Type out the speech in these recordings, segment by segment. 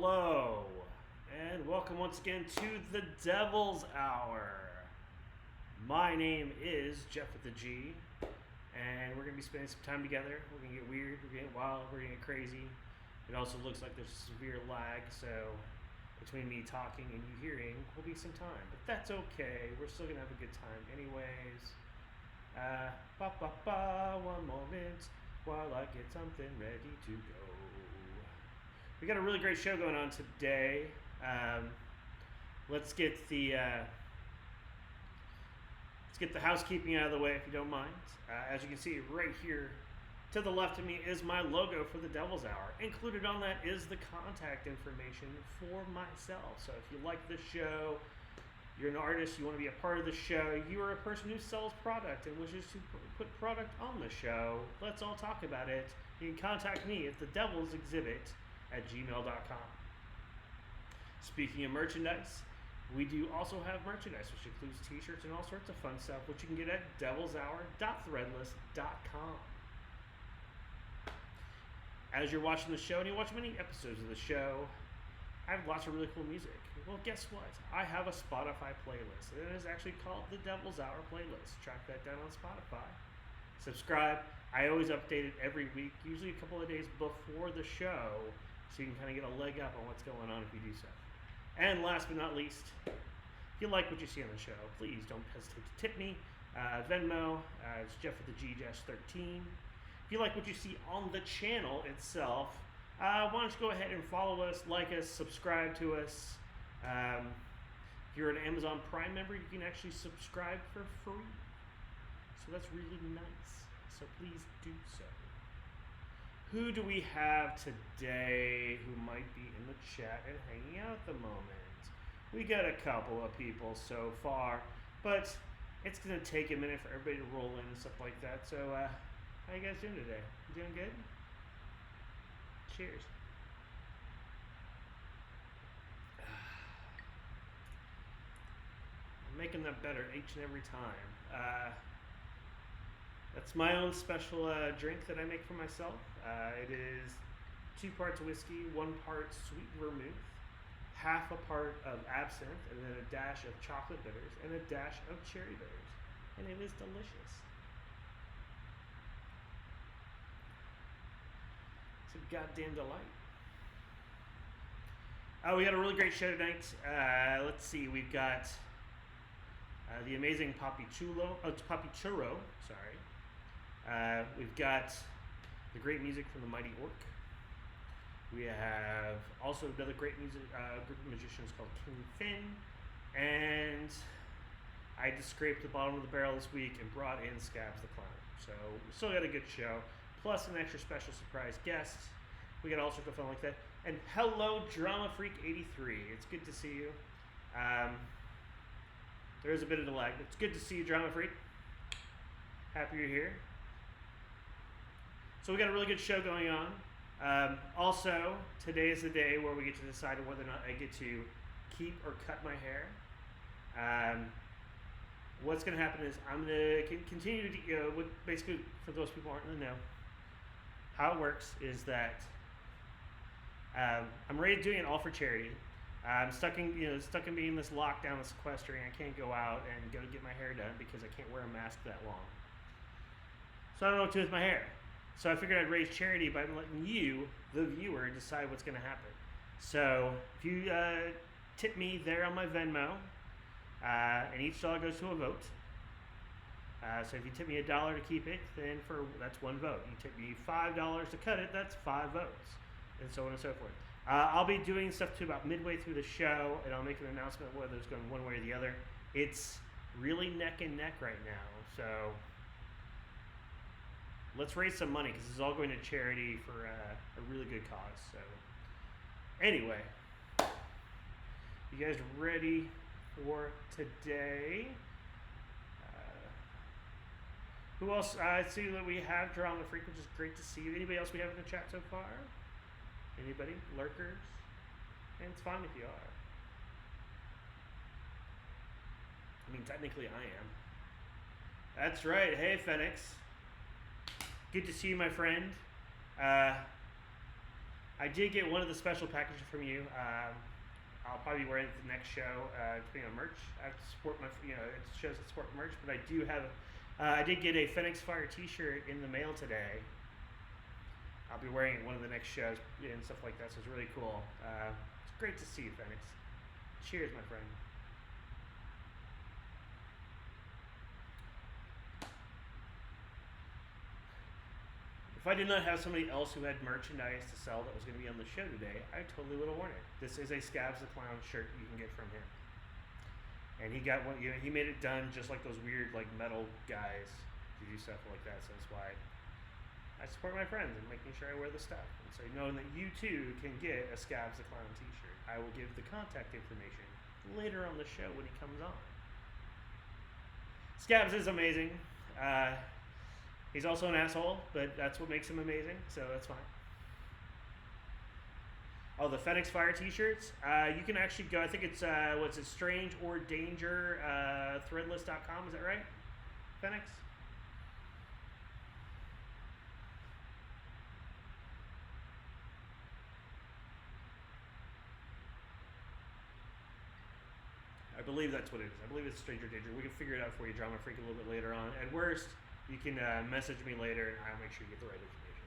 Hello, and welcome once again to the Devil's Hour. My name is Jeff with the G, and we're going to be spending some time together. We're going to get weird, we're going to get wild, we're going to get crazy. It also looks like there's severe lag, so between me talking and you hearing will be some time. But that's okay, we're still going to have a good time anyways. One moment while I get something ready to go. We got a really great show going on today. Let's get the housekeeping out of the way, if you don't mind. As you can see right here to the left of me is my logo for the Devil's Hour. Included on that is the contact information for myself. So if you like the show, you're an artist, you want to be a part of the show, you are a person who sells product and wishes to put product on the show, let's all talk about it. You can contact me at thedevilsexhibit@gmail.com. Speaking of merchandise, we do also have merchandise, which includes t-shirts and all sorts of fun stuff, which you can get at devilshour.threadless.com. As you're watching the show, and you watch many episodes of the show, I have lots of really cool music. Well, guess what? I have a Spotify playlist, and it is actually called the Devil's Hour playlist. Track that down on Spotify. Subscribe. I always update it every week, usually a couple of days before the show, so you can kind of get a leg up on what's going on if you do so. And last but not least, if you like what you see on the show, please don't hesitate to tip me. Venmo, it's Jeff with the G-13. If you like what you see on the channel itself, why don't you go ahead and follow us, like us, subscribe to us. If you're an Amazon Prime member, you can actually subscribe for free. So that's really nice. So please do so. Who do we have today who might be in the chat and hanging out at the moment? We got a couple of people so far, but it's going to take a minute for everybody to roll in and stuff like that. So how you guys doing today? You doing good? Cheers. I'm making that better each and every time. That's my own special drink that I make for myself. It is 2 parts whiskey, 1 part sweet vermouth, half a part of absinthe, and then a dash of chocolate bitters, and a dash of cherry bitters. And it is delicious. It's a goddamn delight. We got a really great show tonight. Let's see, we've got the amazing Papi Churro, sorry. We've got the great music from the Mighty Orc. We have also another great music group of magicians called King Finn. And I just scraped the bottom of the barrel this week and brought in Skabz the Clown. So we still got a good show, plus an extra special surprise guest. We got all sorts of fun like that. And hello, Drama Freak 83. It's good to see you. There is a bit of a lag, but it's good to see you, Drama Freak. Happy you're here. So we got a really good show going on. Also, today is the day where we get to decide whether or not I get to keep or cut my hair. What's going to happen is I'm going to continue to, basically, for those people who aren't in the know, how it works is that I'm already doing it all for charity. I'm stuck in being this lockdown, this sequestering. I can't go out and go get my hair done because I can't wear a mask that long. So I don't know what to do with my hair. So I figured I'd raise charity by letting you, the viewer, decide what's going to happen. So if you tip me there on my Venmo, and each dollar goes to a vote. So if you tip me $1 to keep it, then that's 1 vote. You tip me $5 to cut it, that's 5 votes, and so on and so forth. I'll be doing stuff to about midway through the show, and I'll make an announcement whether it's going one way or the other. It's really neck and neck right now, so let's raise some money because this is all going to charity for a really good cause. So anyway, you guys ready for today? Who else? I see that we have Drama Freak, which is great to see you. Anybody else we have in the chat so far? Anybody? Lurkers? And it's fine if you are. I mean, technically I am. That's right. Hey, Phoenix. Good to see you, my friend. I did get one of the special packages from you. I'll probably be wearing it the next show, depending on merch. I have to support my, it shows that support merch, but I do have, I did get a Phoenix Fire t-shirt in the mail today. I'll be wearing it one of the next shows and stuff like that, so it's really cool. It's great to see you, Phoenix. Cheers, my friend. If I did not have somebody else who had merchandise to sell that was going to be on the show today, I totally would have worn it. This is a Skabz the Clown shirt you can get from him. And he got one, he made it done just like those weird like metal guys who do stuff like that, so that's why I support my friends and making sure I wear the stuff. And so knowing that you too can get a Skabz the Clown t-shirt. I will give the contact information later on the show when he comes on. Skabz is amazing. He's also an asshole, but that's what makes him amazing, so that's fine. Oh, the Phoenix Fire t-shirts. You can actually go, I think it's, what's it, Strange or Danger, threadless.com, is that right? Phoenix? I believe that's what it is. I believe it's Stranger Danger. We can figure it out for you, Drama Freak, a little bit later on. At worst, you can message me later, and I'll make sure you get the right information.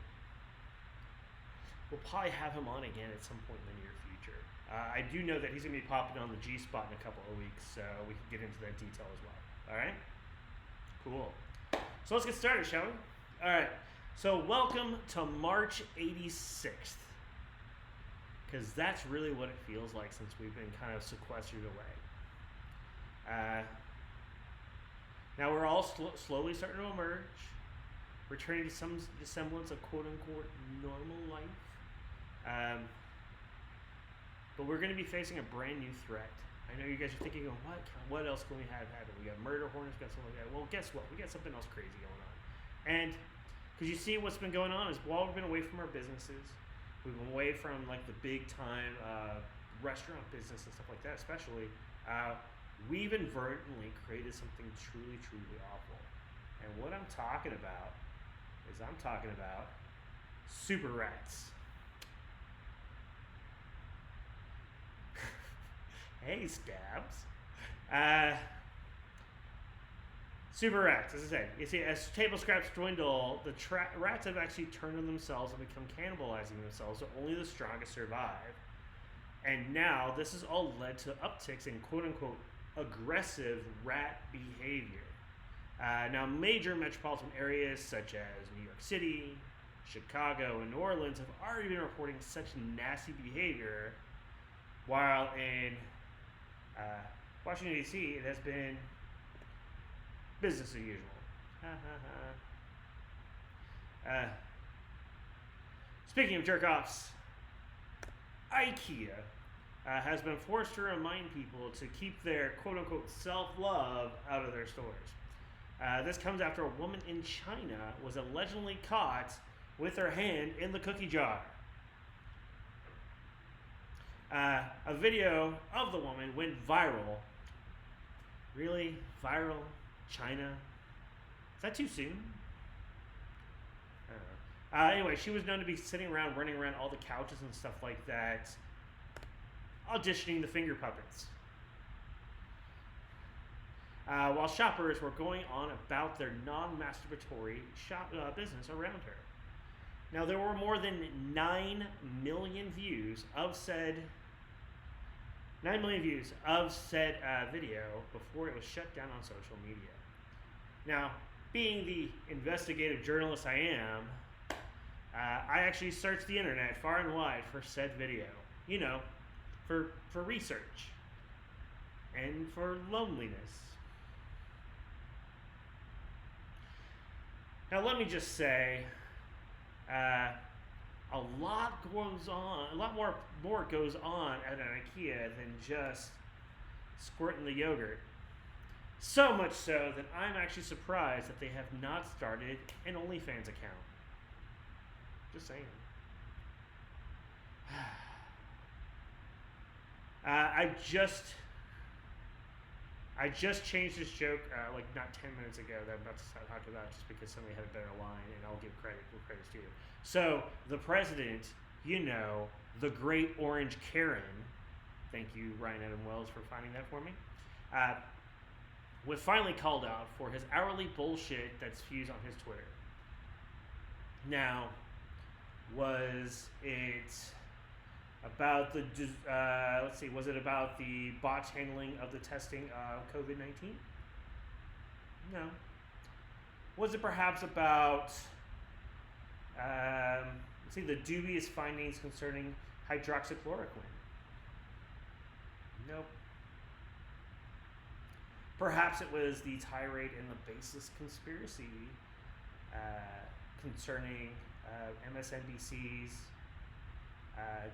We'll probably have him on again at some point in the near future. I do know that he's going to be popping on the G-Spot in a couple of weeks, so we can get into that detail as well. All right? Cool. So let's get started, shall we? All right. So welcome to March 86th, because that's really what it feels like since we've been kind of sequestered away. Now we're all slowly starting to emerge, returning to some semblance of quote-unquote normal life. But we're going to be facing a brand new threat. I know you guys are thinking, what else can we have happen? We got murder hornets, we got something like that. Well, guess what? We got something else crazy going on. And because you see what's been going on is while we've been away from our businesses, we've been away from like the big time restaurant business and stuff like that, especially, we've inadvertently created something truly, truly awful. And what I'm talking about is super rats. Hey, Skabz. Super rats, as I said. You see, as table scraps dwindle, the rats have actually turned on themselves and become cannibalizing themselves, so only the strongest survive. And now, this has all led to upticks in quote-unquote aggressive rat behavior. Now, major metropolitan areas such as New York City, Chicago, and New Orleans have already been reporting such nasty behavior, while in Washington, D.C., it has been business as usual. Speaking of jerk-offs, IKEA has been forced to remind people to keep their quote-unquote self-love out of their stores. This comes after a woman in China was allegedly caught with her hand in the cookie jar. A video of the woman went viral. Really? Viral? China? Is that too soon? I don't know. Anyway, she was known to be sitting around, running around all the couches and stuff like that, auditioning the finger puppets. While shoppers were going on about their non-masturbatory business around her. Now, there were more than 9 million views of said video before it was shut down on social media. Now, being the investigative journalist I am, I actually searched the internet far and wide for said video. You know, for research and for loneliness. Now, let me just say, a lot more goes on at an IKEA than just squirting the yogurt. So much so that I'm actually surprised that they have not started an OnlyFans account. Just saying. I just changed this joke like not 10 minutes ago that I'm about to talk about just because somebody had a better line, and I'll give credit where credit's due. So the president you know, the Great Orange Karen. Thank you, Ryan Adam Wells, for finding that for me. Was finally called out for his hourly bullshit that's fused on his Twitter. Now, was it about the, let's see, was it about the botch handling of the testing of COVID-19? No. Was it perhaps about, let's see, the dubious findings concerning hydroxychloroquine? Nope. Perhaps it was the tirade and the baseless conspiracy concerning MSNBC's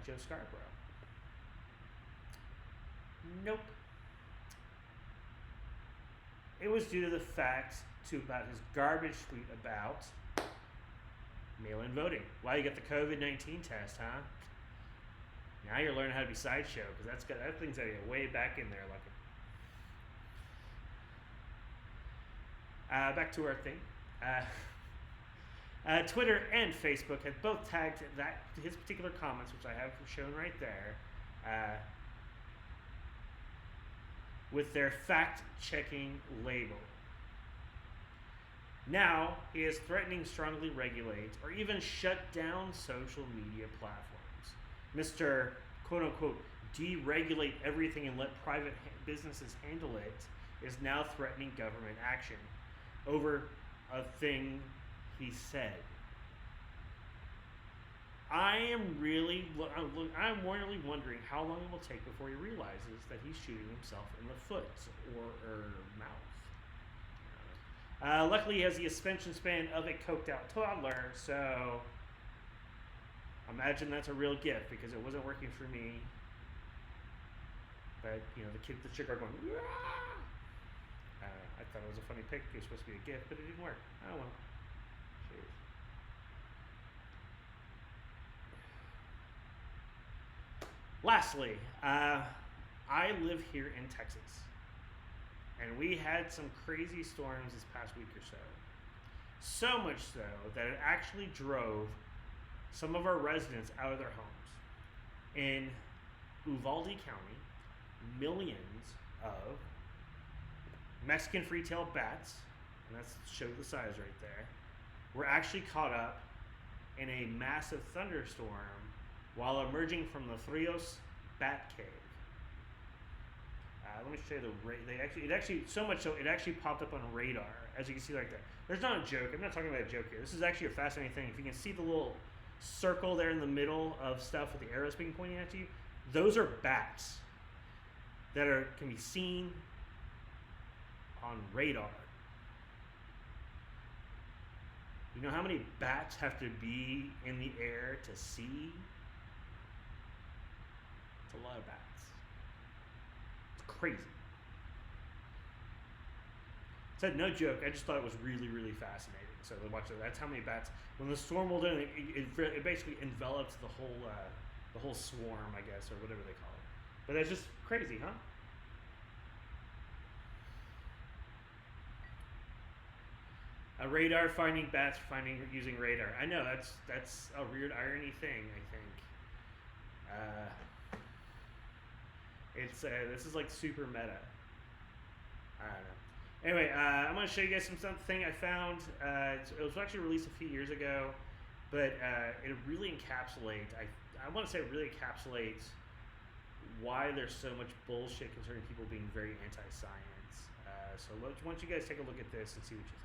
Joe Scarborough. Nope. It was due to the fact about his garbage tweet about mail-in voting. Wow, you got the COVID-19 test, huh? Now you're learning how to be sideshow, because that thing's got to get way back in there looking. Back to our thing. Twitter and Facebook have both tagged his particular comments, which I have shown right there, with their fact-checking label. Now, he is threatening strongly regulate or even shut down social media platforms. Mr. quote-unquote deregulate everything and let private businesses handle it is now threatening government action over a thing he said. I'm really wondering how long it will take before he realizes that he's shooting himself in the foot or mouth. Luckily, he has the attention span of a coked out toddler, so imagine that's a real gift, because it wasn't working for me. But, the chick are going, Wah! I thought it was a funny pic. It was supposed to be a gift, but it didn't work. Oh well. Cheers. Lastly, I live here in Texas, and we had some crazy storms this past week or so. So much so that it actually drove some of our residents out of their homes. In Uvalde County, millions of Mexican free-tailed bats, and that's show the size right there, were actually caught up in a massive thunderstorm while emerging from the Trios Bat Cave. Let me show you so much so it actually popped up on radar, as you can see right there. There's not a joke. I'm not talking about a joke here. This is actually a fascinating thing. If you can see the little circle there in the middle of stuff with the arrows being pointing at you, those are bats that can be seen on radar. You know how many bats have to be in the air to see? It's a lot of bats. It's crazy. Said no joke. I just thought it was really, really fascinating. So watch that. That's how many bats. When the storm rolled in, it basically enveloped the whole swarm, I guess, or whatever they call it. But that's just crazy, huh? A radar finding bats using radar. I know that's a weird irony thing. I think this is like super meta. I don't know. Anyway, I'm going to show you guys something I found. It was actually released a few years ago, but it really encapsulates. I want to say it really encapsulates why there's so much bullshit concerning people being very anti-science. So why don't you guys take a look at this and see what you think.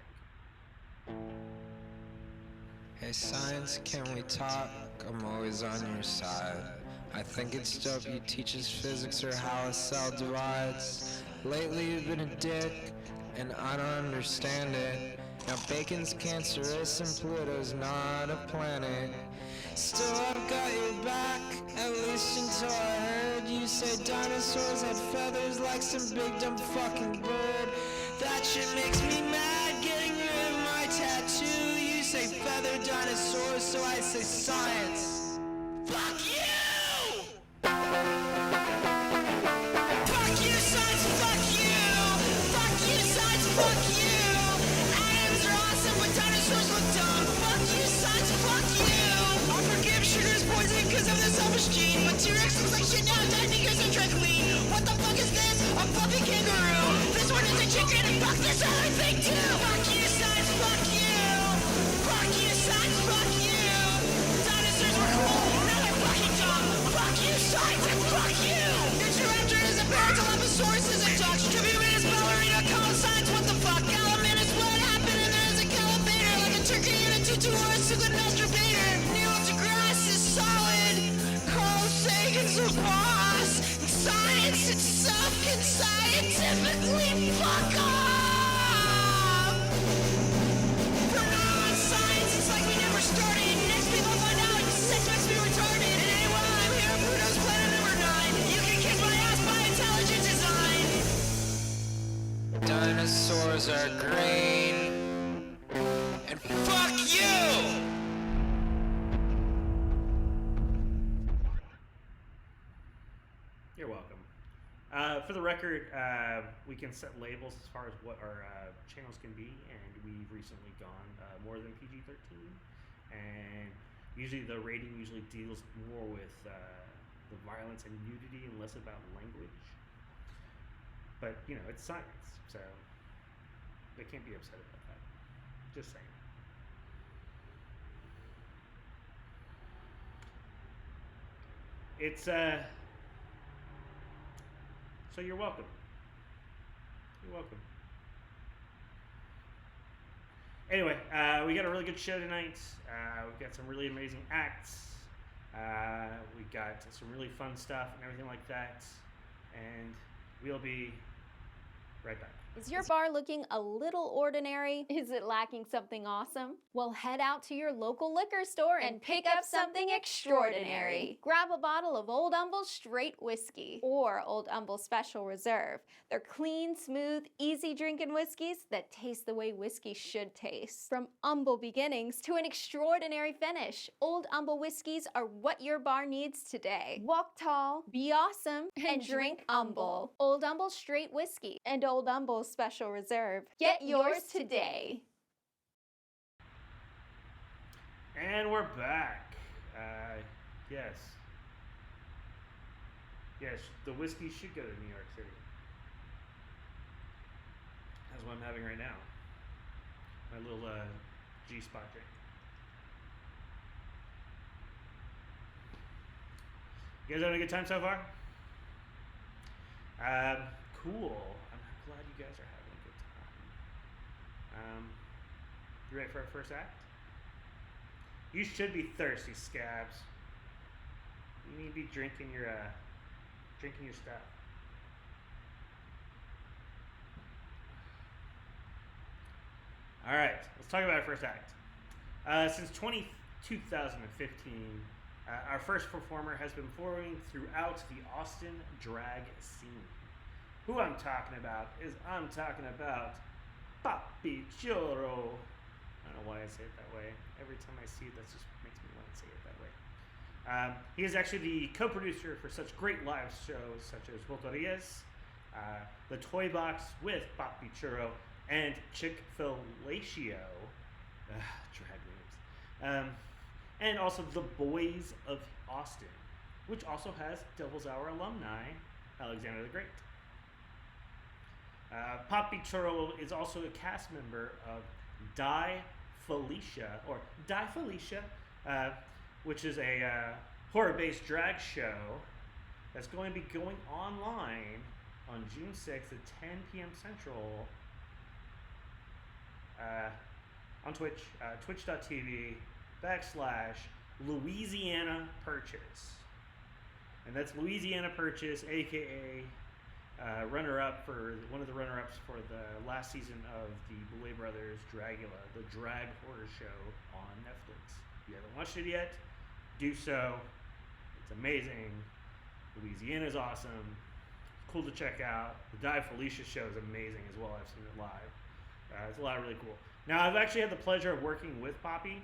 Hey science, can we talk? I'm always on your side. I think it's dope you teach us physics or how a cell divides. Lately you've been a dick, and I don't understand it. Now bacon's cancerous and Pluto's not a planet. Still I've got your back, at least until I heard you say dinosaurs had feathers like some big dumb fucking bird. That shit makes me mad, getting rid of my tattoo. You say feathered dinosaurs, so I say science. Fuck you! Fuck you, science, fuck you! Fuck you, science, fuck you! Atoms are awesome, but dinosaurs look dumb. Fuck you, science, fuck you! I forgive sugars, poison, Bruce Gene, but T-Rex looks like shit now, died because of trickly. What the fuck is this? A puppy kangaroo. This one is a chicken, and fuck this other thing too. Fuck you, science, fuck you. Fuck you, science, fuck you. Dinosaurs were cool, now they're fucking dumb. Fuck you, science, and fuck you. Interruptor is a Paracoloposaurus is a duck. Tribute is ballerina, call science, what the fuck? Element is what happened, and there's a calibrator, like a turkey and a tutu or a succulent masturbator. Neil deGrasse is solid. Carl Sagan's a boss. Science itself can scientifically fuck off. From now on, science, it's like we never started. Next people find out, sex makes me retarded. And anyway, I'm here on Pluto's planet number 9. You can kick my ass by intelligent design. Dinosaurs are green. And fuck you! You're welcome. For the record, we can set labels as far as what our channels can be, and we've recently gone more than PG-13. And usually the rating usually deals more with the violence and nudity and less about language. But, you know, it's science, so they can't be upset about that. Just saying. It's, so you're welcome. You're welcome. Anyway, we got a really good show tonight. We've got some really amazing acts. We got some really fun stuff and everything like that. And we'll be right back. Is your bar looking a little ordinary? Is it lacking something awesome? Well, head out to your local liquor store and pick up something extraordinary. Grab a bottle of Old Humble Straight Whiskey or Old Humble Special Reserve. They're clean, smooth, easy drinking whiskeys that taste the way whiskey should taste. From humble beginnings to an extraordinary finish, Old Humble whiskeys are what your bar needs today. Walk tall, be awesome, and drink humble. Old Humble Straight Whiskey and Old Humble Special Reserve. Get yours today. And we're back. Yes. Yes, the whiskey should go to New York City. That's what I'm having right now. My little G-spot drink. You guys having a good time so far? Cool. I'm glad you guys are having a good time. You ready for our first act? You should be thirsty, Skabz. You need to be drinking your stuff. All right, let's talk about our first act. Since 2015, our first performer has been performing throughout the Austin drag scene. Who I'm talking about is Papi Churro. I don't know why I say it that way. Every time I see it, that just makes me want to say it that way. He is actually the co-producer for such great live shows such as Votorias, The Toy Box with Papi Churro, and Chick-fil-Latio, drag names, and also The Boys of Austin, which also has Devil's Hour alumni, Alexander the Great. Papi Churro is also a cast member of Die Felicia, which is a horror-based drag show that's going to be going online on June 6th at 10 p.m. Central on Twitch, twitch.tv/Louisiana Purchase. And that's Louisiana Purchase, aka runner-up for one of the runner-ups for the last season of the Boulet Brothers Dragula, the drag horror show on Netflix. If you haven't watched it yet, do so. It's amazing. Louisiana's awesome. It's cool to check out. The Die Felicia show is amazing as well. I've seen it live. It's a lot of really cool. Now, I've actually had the pleasure of working with Papi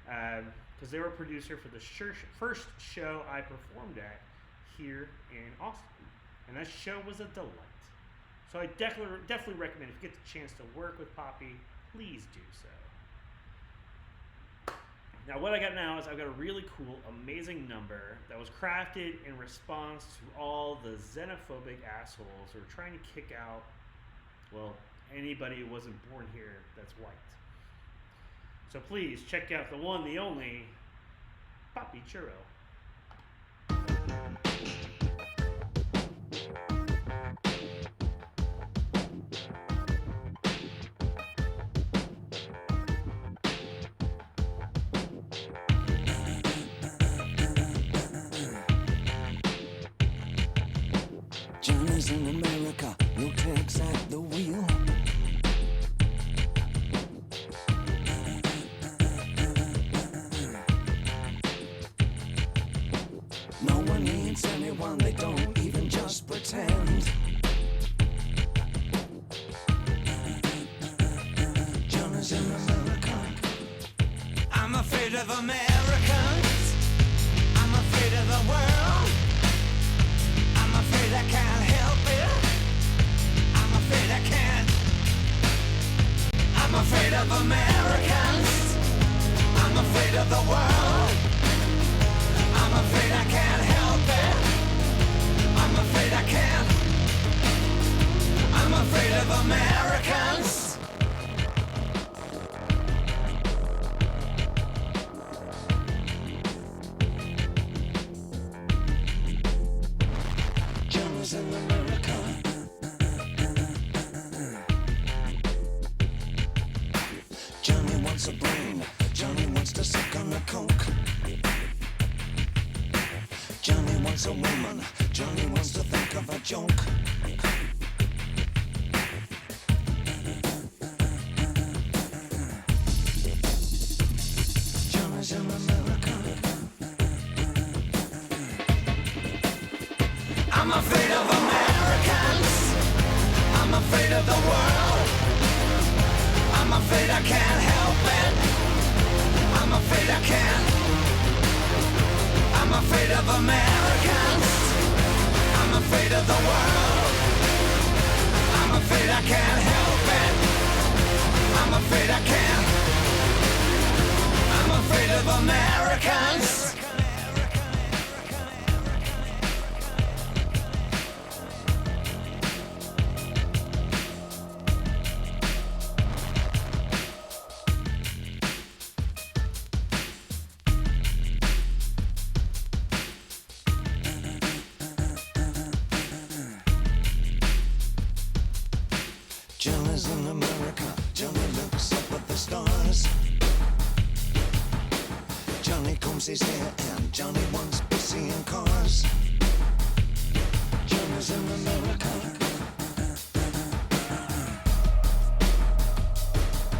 because they were a producer for the first show I performed at here in Austin. And that show was a delight. So I definitely recommend, if you get the chance to work with Papi, please do so. Now, what I got now is I've got a really cool, amazing number that was crafted in response to all the xenophobic assholes who are trying to kick out, well, anybody who wasn't born here that's white. So please check out the one, the only, Papi Churro. Johnny's in America, no tricks at the wheel. No one needs anyone, they don't even just pretend. Johnny's in America. I'm afraid of Americans. I'm afraid of the world. I'm afraid I can't help it. I'm afraid I can't. I'm afraid of Americans. I'm afraid of the world. I'm afraid I can't help it. I'm afraid I can't. I'm afraid of Americans. Johnny's in America. Johnny wants a brain. Johnny wants to suck on a coke. Johnny wants a woman. Johnny wants to think of a joke. Johnny's in America. I'm afraid of Americans. I'm afraid of the world. I'm afraid I can't help it. I'm afraid I can't. I'm afraid of Americans. I'm afraid of the world. I'm afraid I can't help it. I'm afraid I can't. I'm afraid of Americans. Johnny's in America. Johnny looks up at the stars. Johnny combs his hair and Johnny wants to be seeing cars. Johnny's in America.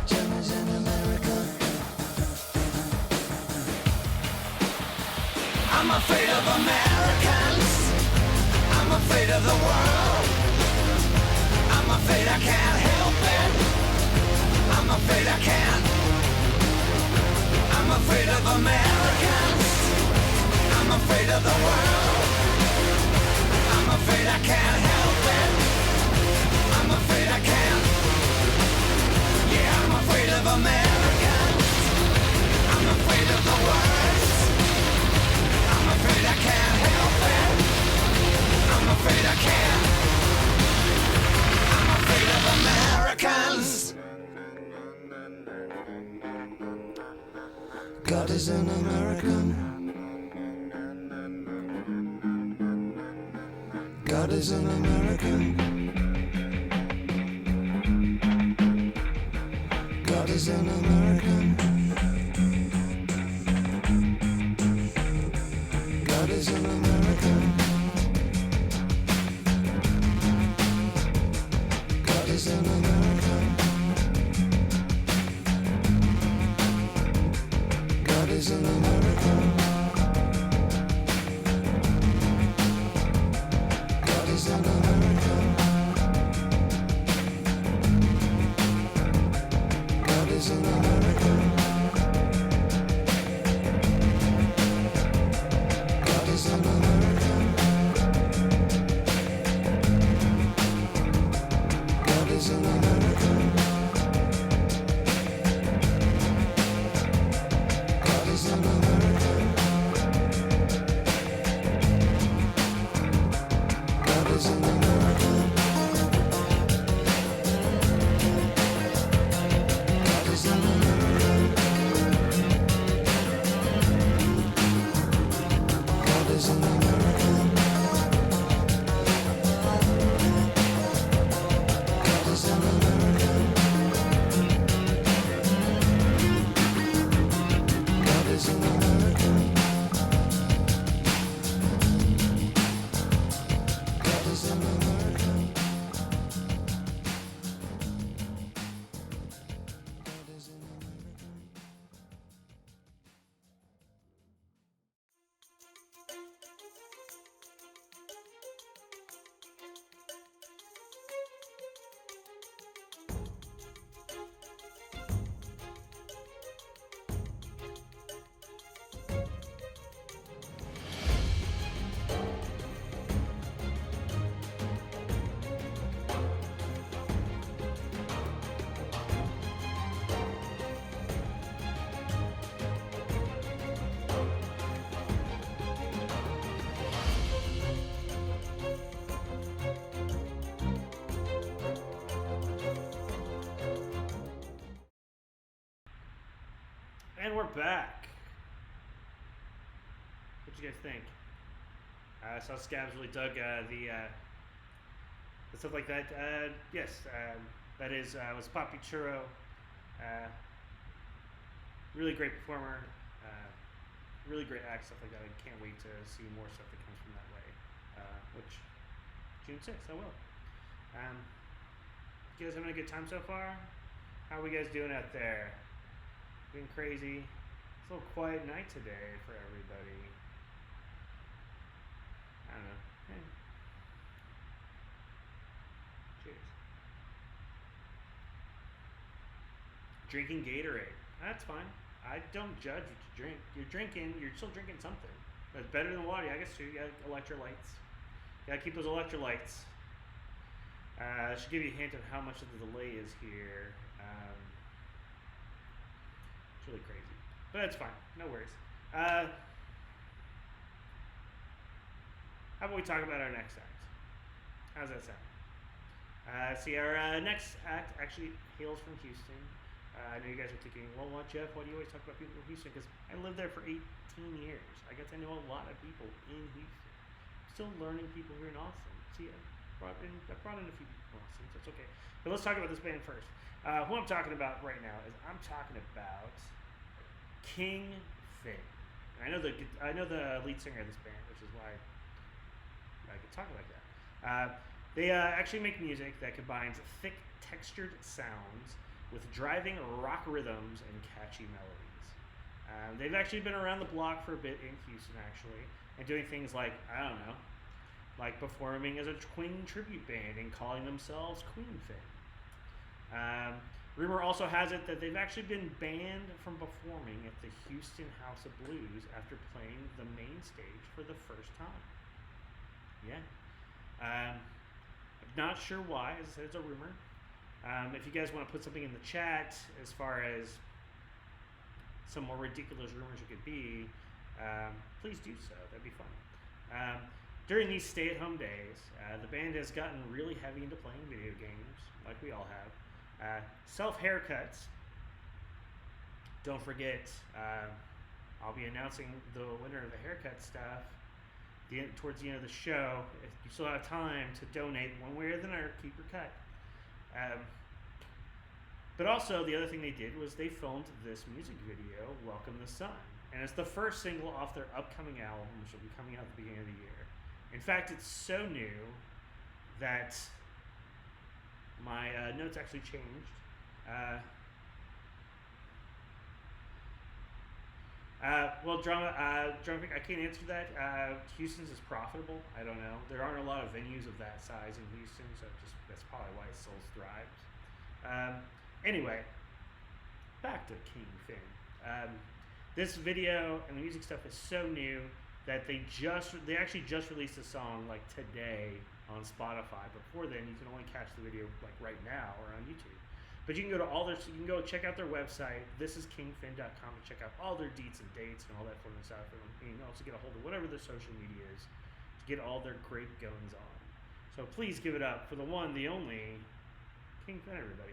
Johnny's in America. I'm afraid of Americans. I'm afraid of the world. I'm afraid I can't help it. I'm afraid I can't. I'm afraid of Americans. I'm afraid of the world. I'm afraid I can't help it. I'm afraid I can't. Yeah, I'm afraid of Americans. I'm afraid of the worst. I'm afraid I can't help it. I'm afraid I can't. I'm afraid of Americans. God is an American. God is an American. God is an American. God is an American. God is an American. God is an American. God is an American. God is an American. God is an American. is an American. God is an American. God is an American. God is an American. God is an American. God is an American. God is an American. God is an American. And we're back. What you guys think? I saw Skabz really dug the stuff like that. Yes, that is was Papi Churro. Really great performer. Really great act, stuff like that. I can't wait to see more stuff that comes from that way. Which June 6th, I will. You guys having a good time so far? How are we guys doing out there? Been crazy. It's a little quiet night today for everybody. I don't know. Hey. Cheers. Drinking Gatorade. That's fine. I don't judge what you drink. You're still drinking something. That's better than water, I guess too. You got electrolytes. You gotta keep those electrolytes. I should give you a hint of how much of the delay is here. It's really crazy, but that's fine. No worries. How about we talk about our next act? How's that sound? See, our next act actually hails from Houston. I know you guys are thinking, well, what, Jeff? Why do you always talk about people from Houston? Because I lived there for 18 years. I got to know a lot of people in Houston. Still learning people here in Austin. See, I brought in a few people from Austin, so it's okay. But let's talk about this band first. Who I'm talking about right now is I'm talking about King Finn. And I know the lead singer of this band, which is why I can talk like that. They actually make music that combines thick, textured sounds with driving rock rhythms and catchy melodies. They've actually been around the block for a bit in Houston, actually, and doing things like, I don't know, like performing as a Queen tribute band and calling themselves Queen Finn. Rumor also has it that they've actually been banned from performing at the Houston House of Blues after playing the main stage for the first time. Yeah. I'm not sure why, as I said, it's a rumor. If you guys want to put something in the chat as far as some more ridiculous rumors it could be, please do so. That'd be fun. During these stay-at-home days, the band has gotten really heavy into playing video games, like we all have. Self-haircuts. Don't forget, I'll be announcing the winner of the haircut stuff towards the end of the show. If you still have time to donate one way or the other, keep your cut. But also, the other thing they did was they filmed this music video, Welcome the Sun. And it's the first single off their upcoming album, which will be coming out at the beginning of the year. In fact, it's so new that my notes actually changed. Drama, I can't answer that. Houston's is profitable. I don't know. There aren't a lot of venues of that size in Houston, so that's probably why it still thrives. Anyway, back to King Finn. This video and the music stuff is so new that they actually just released a song like today on Spotify. Before then, you can only catch the video like right now or on YouTube. But you can go to you can go check out their website, thisiskingfin.com, to check out all their deets and dates and all that fun stuff. And you can also get a hold of whatever their social media is to get all their great goings on. So please give it up for the one, the only, King Fin, everybody.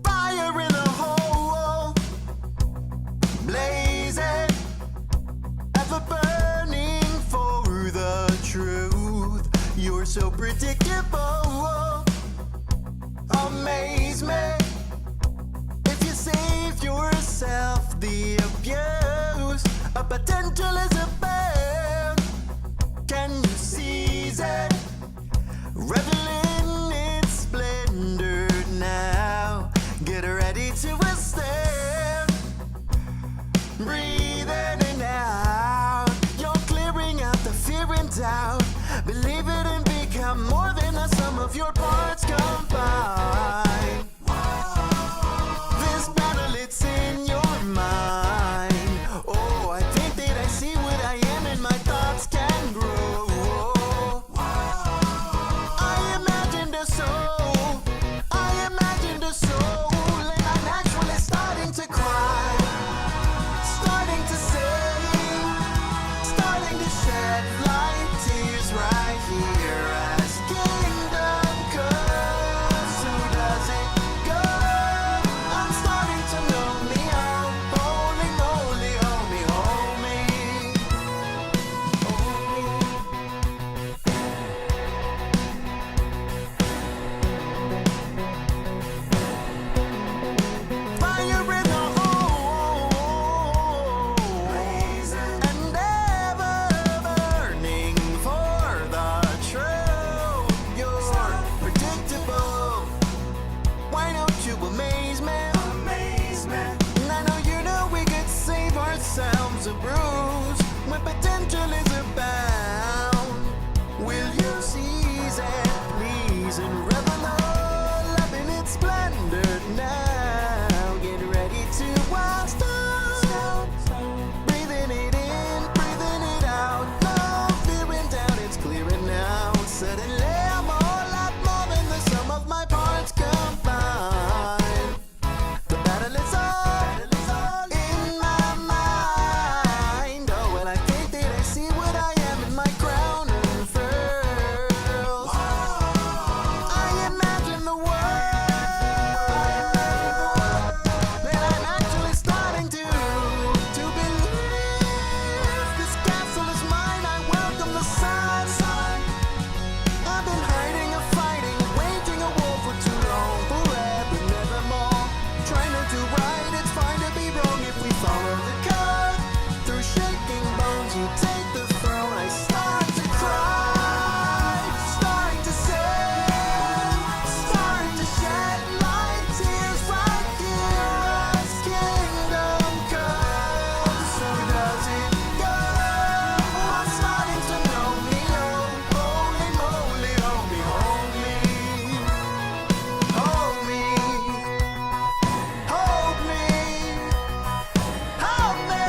Fire in a hole, blazing, ever burning for the truth. You're so predictable, amaze me. If you save yourself the abuse, a potential is a burn. Can you seize it? Revel in its splendor now. Get ready to withstand. Breathe in and out. You're clearing out the fear and doubt. Believe it and become more than the sum of your parts combined. This battle, it's in your mind. Oh, I think that I see what I am and my thoughts can grow. I imagined a soul, and I'm actually starting to cry, starting to sing, starting to shed light, tears right here as kingdom comes. Who does it go? I'm starting to know me, oh, holy moly, hold me, hold me, hold me. Fire in the hole, blazing and ever burning for the truth. You're predictable. Why don't you amaze me? Amaze me. And I know we could save ourselves a bruise when potential is abound. Will you seize it, please, and revel all up in its splendor now? Get ready to watch down. Breathing it in, breathing it out. No fear and doubt, it's clearing now. Suddenly I'm a whole lot more than the sum of my parts combined. The battle is all in my mind. Oh, well, I think that I see what I am in my crown unfurls. I imagine the world that I'm actually starting to believe. This castle is mine, I welcome the sun. I've been hiding and fighting, waging a war for too long, forever, nevermore. Trying to do right, it's fine to be wrong if we follow the code. Through shaking bones, you take the throne. I start to cry, starting to sing, starting to shed light, tears right here as kingdom comes. So does it go? I'm starting to know me, oh, holy moly, hold me, hold me, hold me, hold me, hold me.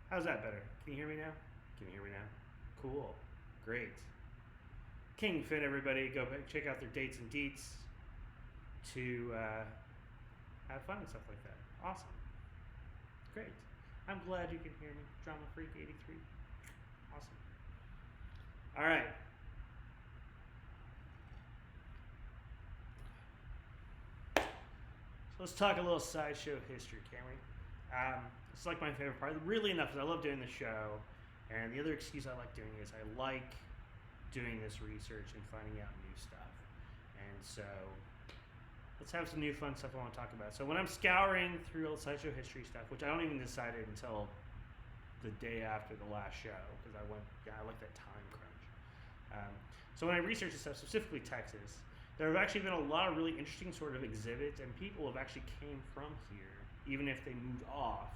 How's that better? Can you hear me now? Can you hear me now? Cool. Great. King Fin, everybody. Go back, check out their dates and deets to have fun and stuff like that. Awesome. Great. I'm glad you can hear me. Drama Freak 83. Awesome. All right. So let's talk a little sideshow history, can we? It's like my favorite part. Really enough, because I love doing the show. And the other excuse I like doing is I like doing this research and finding out new stuff. And so let's have some new fun stuff I want to talk about. So when I'm scouring through old Sideshow history stuff, which I don't even decide it until the day after the last show, because I like that time crunch. So when I research this stuff, specifically Texas, there have actually been a lot of really interesting sort of exhibits, and people have actually came from here, even if they moved off,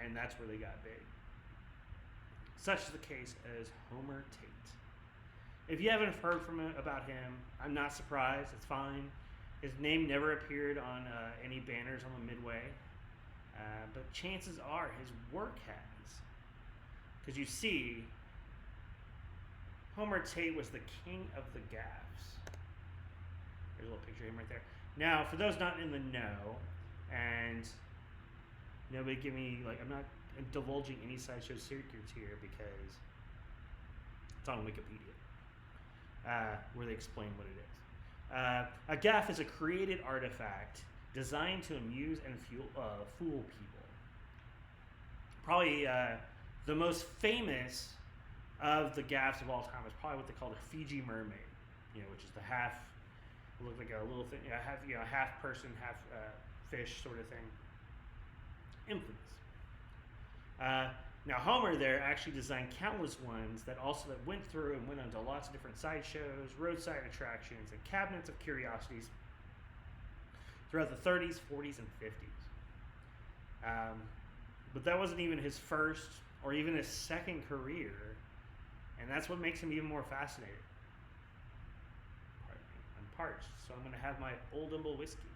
and that's where they got big. Such is the case as Homer Tate. If you haven't heard about him, I'm not surprised. It's fine. His name never appeared on any banners on the Midway, but chances are his work has. Because you see, Homer Tate was the king of the gaffs. There's a little picture of him right there. Now, for those not in the know, and nobody give me, I'm not divulging any Sideshow secrets here because it's on Wikipedia, where they explain what it is. A gaff is a created artifact designed to amuse and fool people. Probably the most famous of the gaffs of all time is probably what they call the Fiji mermaid, which is the half, look like a little thing, half person, half fish sort of thing. Infamous. Now Homer there actually designed countless ones that went through and went onto lots of different sideshows, roadside attractions, and cabinets of curiosities throughout the 30s, 40s, and 50s. But that wasn't even his first or even his second career, and that's what makes him even more fascinating. Pardon me, I'm parched, so I'm going to have my Old Humble whiskey.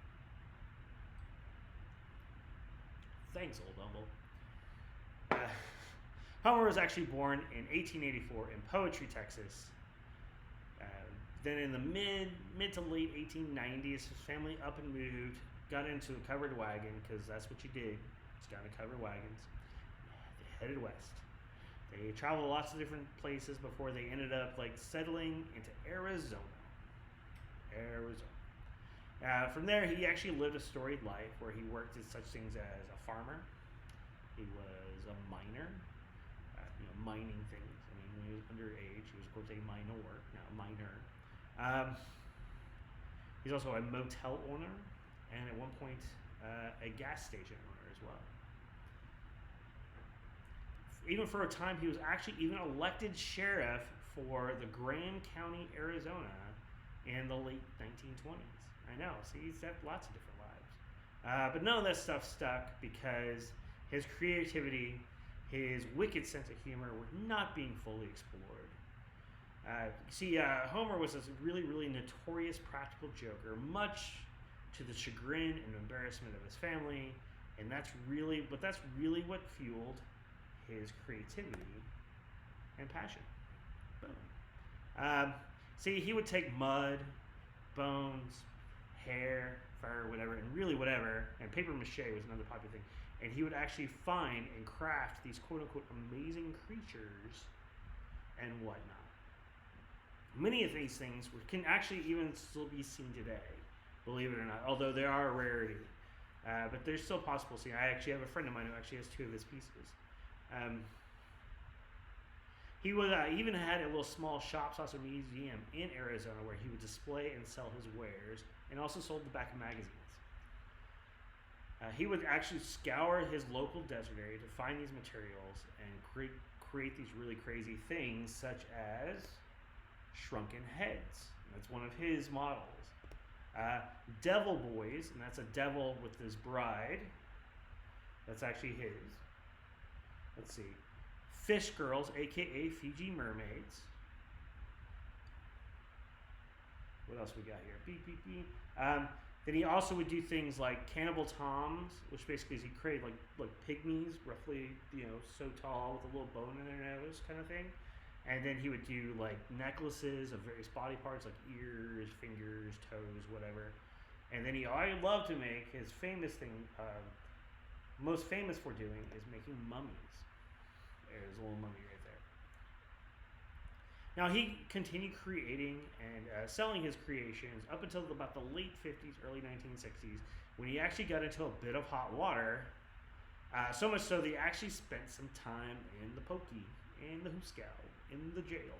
Thanks, Old Humble. Homer was actually born in 1884 in Poetry, Texas. Then in the mid to late 1890s, his family up and moved, got into a covered wagon, because that's what you did. Just got into covered wagons. They headed west. They traveled lots of different places before they ended up settling into Arizona. From there, he actually lived a storied life where he worked at such things as a farmer. He was a miner, mining things. I mean, when he was underage, he was, of course, a minor, not a miner. He's also a motel owner, and at one point, a gas station owner as well. Even for a time, he was actually even elected sheriff for the Graham County, Arizona, in the late 1920s. I know, see, he's had lots of different lives. But none of that stuff stuck because his creativity, his wicked sense of humor were not being fully explored. Homer was this really, really notorious practical joker, much to the chagrin and embarrassment of his family, and that's really what fueled his creativity and passion. Boom. He would take mud, bones, hair, fur, whatever, and really whatever, and paper mache was another popular thing, and he would actually find and craft these quote-unquote amazing creatures and whatnot. Many of these things can actually even still be seen today, believe it or not, although they are a rarity. But they're still possible to see. I actually have a friend of mine who actually has two of his pieces. He would even had a little small shop, also museum in Arizona where he would display and sell his wares, and also sold the back of magazines. He would actually scour his local desert area to find these materials and create these really crazy things, such as shrunken heads. That's one of his models. Devil boys, and that's a devil with his bride. That's actually his. Let's see. Fish girls, aka Fiji mermaids. What else we got here? Beep, beep, beep. Then he also would do things like Cannibal Toms, which basically is he created like pygmies, roughly so tall with a little bone in their nose, kind of thing. And then he would do necklaces of various body parts, like ears, fingers, toes, whatever. And then I loved to make his famous thing, most famous for doing is making mummies. There's a little mummy right there. Now he continued creating and selling his creations up until about the late 50s, early 1960s, when he actually got into a bit of hot water. So much so that he actually spent some time in the pokey, in the hoosegow, in the jail.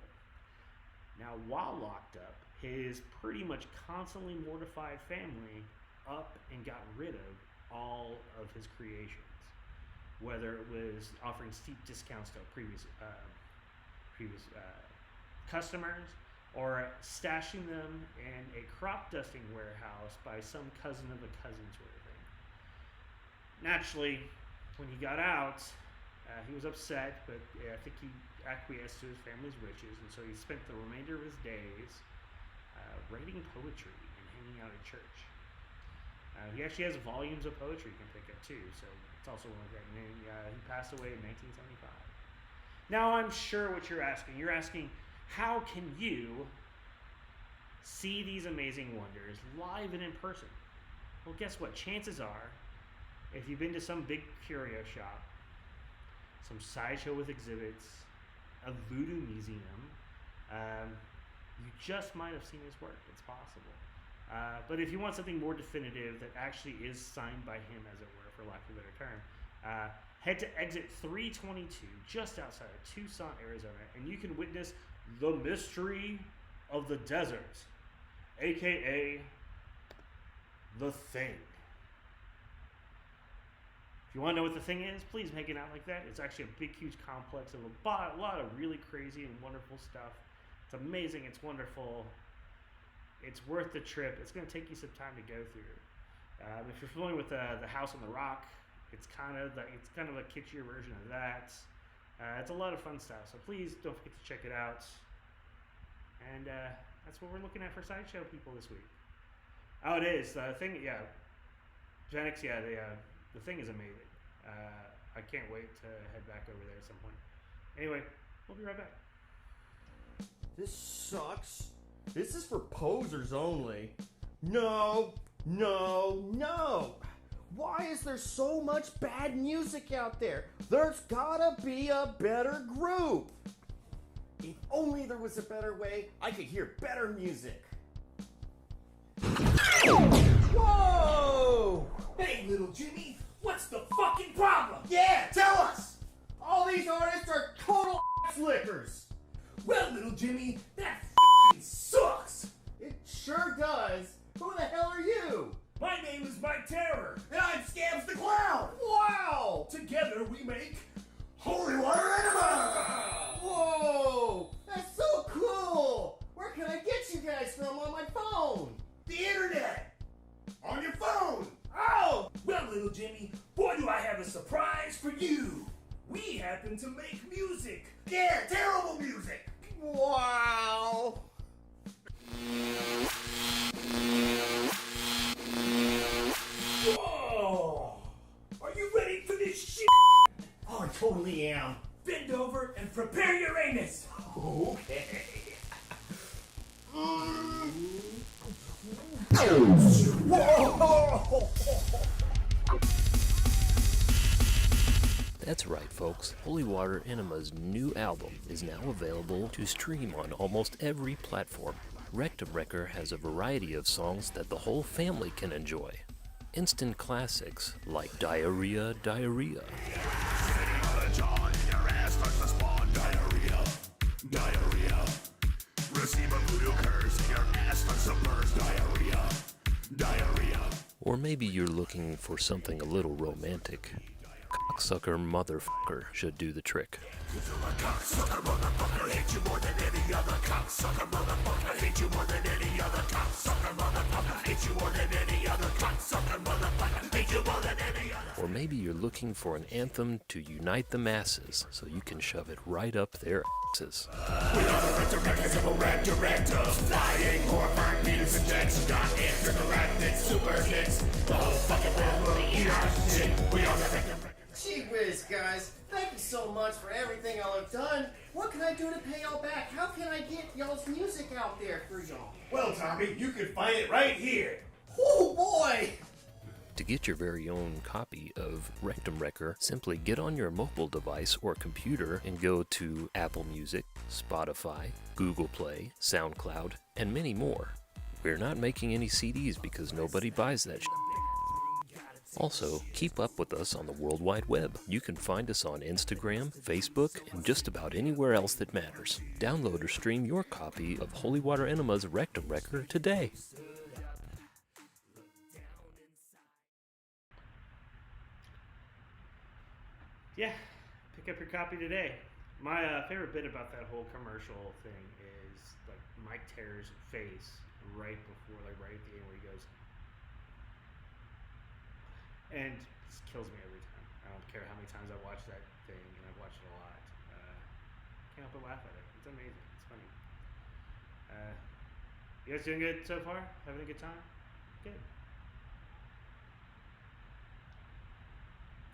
Now, while locked up, his pretty much constantly mortified family up and got rid of all of his creations, whether it was offering steep discounts to previous customers, or stashing them in a crop dusting warehouse by some cousin of a cousin sort of thing. Naturally, when he got out, he was upset, but I think he acquiesced to his family's riches, and so he spent the remainder of his days writing poetry and hanging out at church. He actually has volumes of poetry you can pick up too, so it's also one of that. And he passed away in 1975. Now I'm sure what you're asking. You're asking, how can you see these amazing wonders live and in person? Well, guess what? Chances are, if you've been to some big curio shop, some sideshow with exhibits, a voodoo museum, you just might have seen his work. It's possible. But if you want something more definitive that actually is signed by him, as it were, for lack of a better term, head to exit 322, just outside of Tucson, Arizona, and you can witness the mystery of the desert, aka the Thing. If you want to know what the Thing is, please make it out like that. It's actually a big, huge complex of a lot of really crazy and wonderful stuff. It's amazing. It's wonderful. It's worth the trip. It's going to take you some time to go through. If you're familiar with the House on the Rock, it's kind of a kitschier version of that. It's a lot of fun stuff. So please don't forget to check it out. And that's what we're looking at for sideshow people this week. Oh, it is the Thing. Yeah, Genix. Yeah, the Thing is amazing. I can't wait to head back over there at some point. Anyway, we'll be right back. This sucks. This is for posers only. No. Why is there so much bad music out there? There's gotta be a better group. If only there was a better way, I could hear better music. Whoa! Hey, little Jimmy, what's the fucking problem? Yeah, tell us! All these artists are total lickers. Well, little Jimmy, that fucking sucks. It sure does. Who the hell are you? My name is Mike Terror. And I'm Skabz the Clown. Wow! Together we make Holy Water Enema! Whoa! That's so cool! Where can I get you guys from on my phone? the internet. On your phone! Oh! Well, little Jimmy, boy, do I have a surprise for you. We happen to make music. Yeah, terrible music! Wow! Whoa! Are you ready for this shit? Oh, I totally am. Bend over and prepare your anus. Okay. Whoa! That's right, folks. Holy Water Enema's new album is now available to stream on almost every platform. Rectum Wrecker has a variety of songs that the whole family can enjoy. Instant classics like Diarrhea, Diarrhea. Or maybe you're looking for something a little romantic. Cocksucker Motherfucker should do the trick. Or maybe you're looking for an anthem to unite the masses so you can shove it right up their asses. We are the directors, flying horrifying penis injects, got intergalactic super hits. The whole fucking world will eat our shit. We are the Gee whiz, guys. Thank you so much for everything y'all have done. What can I do to pay y'all back? How can I get y'all's music out there for y'all? Well, Tommy, you can find it right here. Oh, boy! To get your very own copy of Rectum Wrecker, simply get on your mobile device or computer and go to Apple Music, Spotify, Google Play, SoundCloud, and many more. We're not making any CDs because nobody buys that shit. Also, keep up with us on the World Wide Web. You can find us on Instagram, Facebook, and just about anywhere else that matters. Download or stream your copy of Holy Water Enema's Rectum Wrecker today. Yeah, pick up your copy today. My favorite bit about that whole commercial thing is like Mike Terror's face right before, like right at the end where he goes, and it just kills me every time. I don't care how many times I watch that thing, and I've watched it a lot. Can't help but laugh at it. It's amazing. It's funny. You guys doing good so far? Having a good time? Good.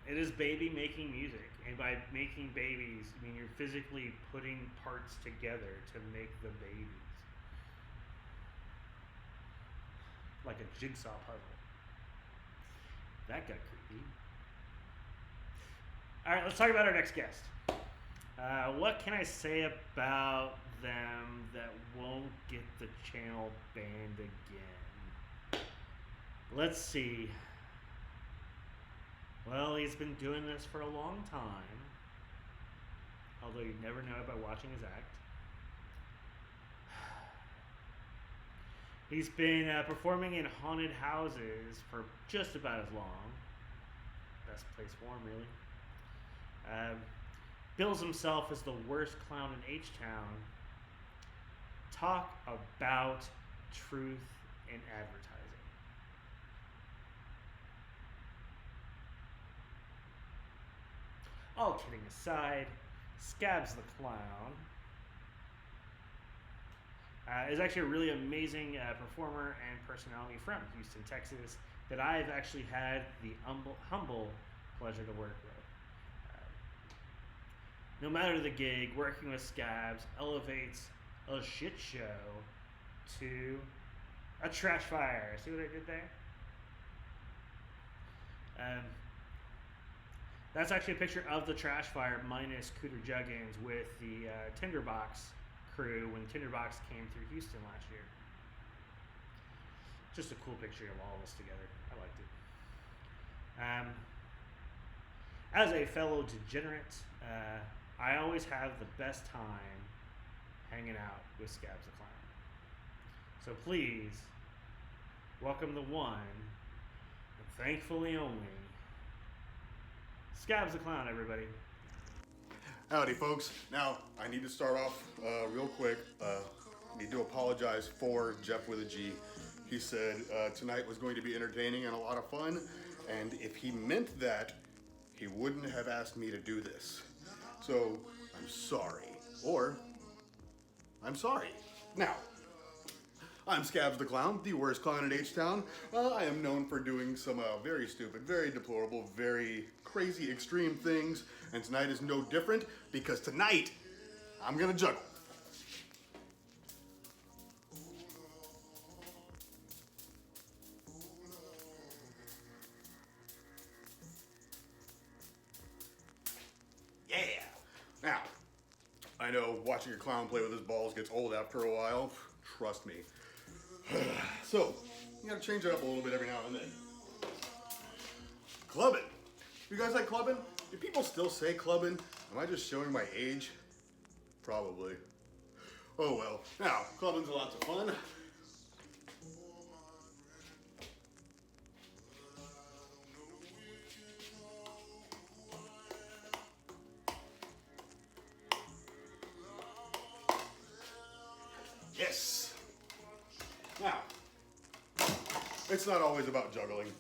It is baby making music, and by making babies, I mean you're physically putting parts together to make the babies. Like a jigsaw puzzle. That got creepy. Alright, let's talk about our next guest. What can I say about them that won't get the channel banned again? Let's see. Well, he's been doing this for a long time, although you never know it by watching his act. He's been performing in haunted houses for just about as long. Best place for him, really. Bills himself as the worst clown in H-Town. Talk about truth in advertising. All kidding aside, Skabz the Clown is actually a really amazing performer and personality from Houston, Texas, that I've actually had the humble pleasure to work with. No matter the gig, working with Skabz elevates a shit show to a trash fire. See what I did there? That's actually a picture of the trash fire minus Cooter Juggins with the Tinderbox crew when Tinderbox came through Houston last year. Just a cool picture of all of us together. I liked it. As a fellow degenerate, I always have the best time hanging out with Skabz the Clown. So please, welcome the one, and thankfully only, Skabz the Clown, everybody. Howdy, folks. Now, I need to start off real quick. I need to apologize for Jeff with a G. He said tonight was going to be entertaining and a lot of fun, and if he meant that, he wouldn't have asked me to do this. So, I'm sorry. Or, I'm sorry. Now, I'm Skabz the Clown, the worst clown in H-Town. I am known for doing some very stupid, very deplorable, very crazy, extreme things, and tonight is no different because tonight, I'm gonna juggle. Yeah! Now, I know watching a clown play with his balls gets old after a while. Trust me. So, you gotta change it up a little bit every now and then. Clubbing. You guys like clubbing? Do people still say clubbing? Am I just showing my age? Probably. Oh well. Now, clubbing's lots of fun. Yes! Now, it's not always about juggling.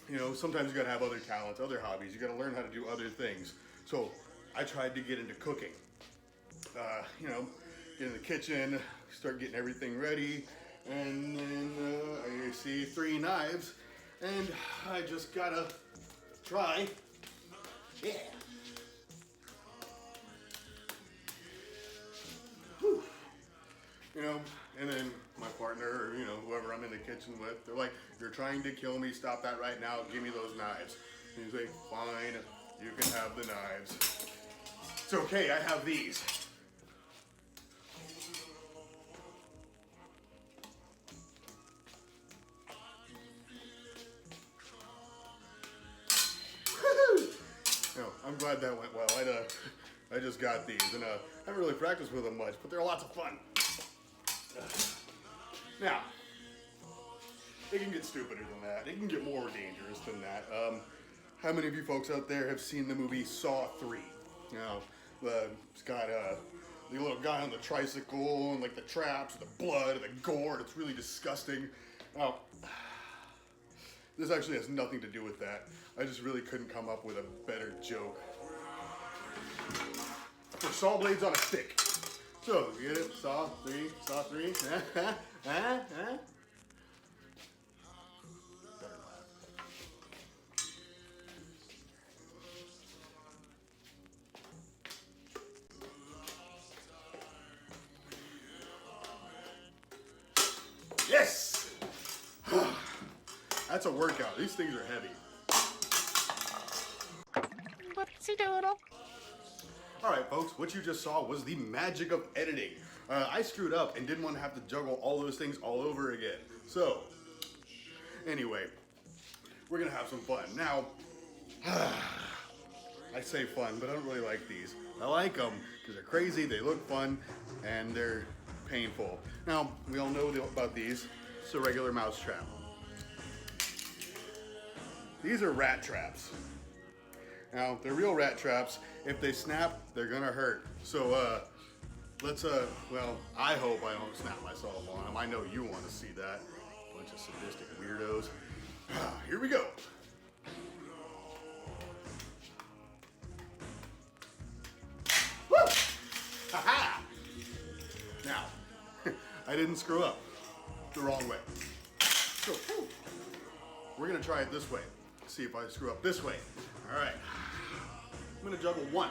You know, sometimes you gotta have other talents, other hobbies. You gotta learn how to do other things. So, I tried to get into cooking. You know, get in the kitchen, start getting everything ready, and then I see 3 knives, and I just gotta try. Yeah. Whew. You know, and then my partner, or, you know, whoever I'm in the kitchen with, they're like, "You're trying to kill me, stop that right now, give me those knives." And he's like, "Fine, you can have the knives." It's okay, I have these. glad that went well. I just got these, and I haven't really practiced with them much, but they're lots of fun. Now, it can get stupider than that. It can get more dangerous than that. How many of you folks out there have seen the movie Saw 3? You know, it's got the little guy on the tricycle, and like the traps, the blood, and the gore, and it's really disgusting. Now, this actually has nothing to do with that. I just really couldn't come up with a better joke. For saw blades on a stick. So, you get it? Saw 3, Saw 3. Yes! That's a workout. These things are heavy. Alright folks, what you just saw was the magic of editing. I screwed up and didn't want to have to juggle all those things all over again. So, anyway, we're going to have some fun. Now, I say fun, but I don't really like these. I like them because they're crazy, they look fun, and they're painful. Now, we all know about these. It's a regular mouse trap. These are rat traps. Now, they're real rat traps. If they snap, they're gonna hurt. So, let's, well, I hope I don't snap myself on them. I know you want to see that. Bunch of sadistic weirdos. Here we go. Woo! Ha-ha! Now, I didn't screw up the wrong way. So, we're gonna try it this way. See if I screw up this way. All right. I'm gonna juggle one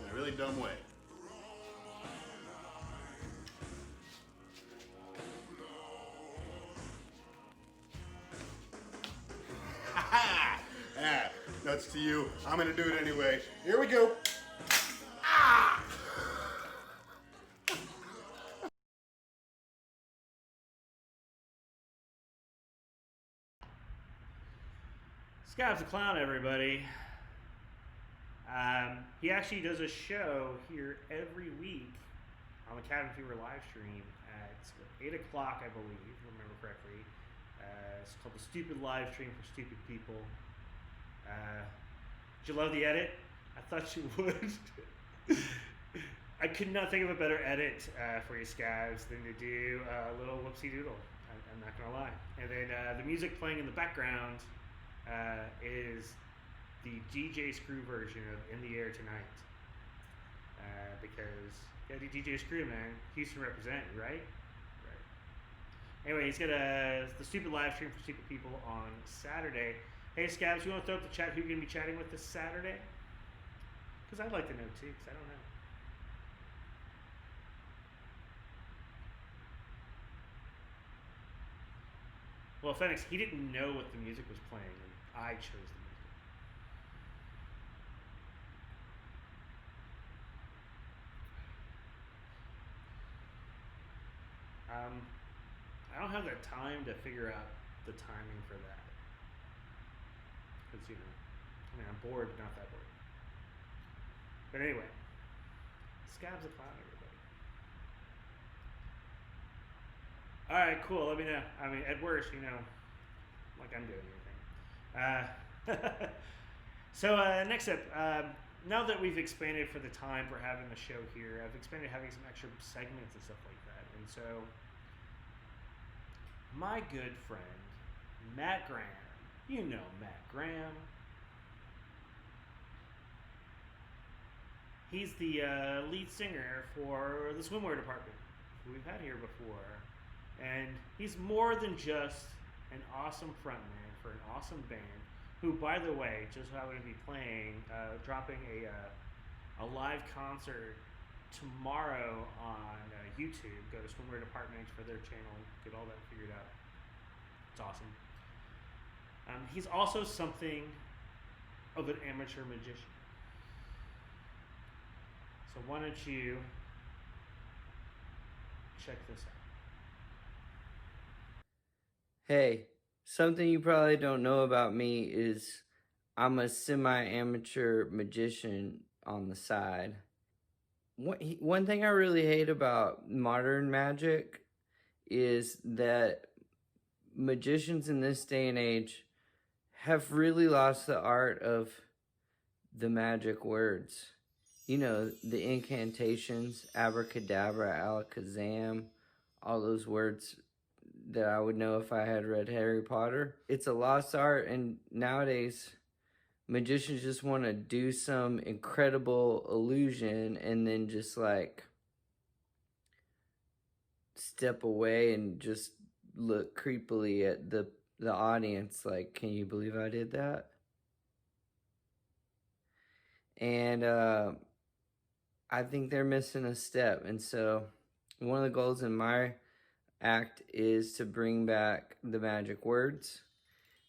in a really dumb way. Ah, nuts to you. I'm gonna do it anyway. Here we go. Ah! Skabz the Clown, everybody. He actually does a show here every week on the Cabin Fever live stream at 8 o'clock, I believe, if I remember correctly. It's called The Stupid Live Stream for Stupid People. Did you love the edit? I thought you would. I could not think of a better edit for you, Skabz, than to do a little whoopsie doodle. I'm not going to lie. And then the music playing in the background is the DJ Screw version of In the Air Tonight. Because, yeah, the DJ Screw, man. Houston representing, right? Right. Anyway, he's got the Stupid live stream for Stupid People on Saturday. Hey, Skabz, you want to throw up the chat who you're going to be chatting with this Saturday? Because I'd like to know, too, because I don't know. Well, Phoenix, he didn't know what the music was playing, and I chose the music. I don't have the time to figure out the timing for that. Because, you know, I mean, I'm bored, but not that bored. But anyway, Skabz the Clown, everybody. Alright, cool, let me know. I mean, at worst, you know, like I'm doing anything. So, next up, now that we've expanded for the time for having the show here, I've expanded having some extra segments and stuff like that. And so, my good friend, Matt Graham, you know Matt Graham. He's the lead singer for the swimwear department, who we've had here before. And he's more than just an awesome frontman for an awesome band, who, by the way, just happened to be playing, dropping a live concert tomorrow on YouTube. Go to Swimwear Department for their channel, get all that figured out. It's awesome. He's also something of an amateur magician. So why don't you check this out. Hey, something you probably don't know about me is I'm a semi-amateur magician on the side. One thing I really hate about modern magic is that magicians in this day and age have really lost the art of the magic words. You know, the incantations, abracadabra, alakazam, all those words that I would know if I had read Harry Potter. It's a lost art, and nowadays magicians just want to do some incredible illusion and then just like step away and just look creepily at the audience like, can you believe I did that? And I think they're missing a step. And so one of the goals in my act is to bring back the magic words.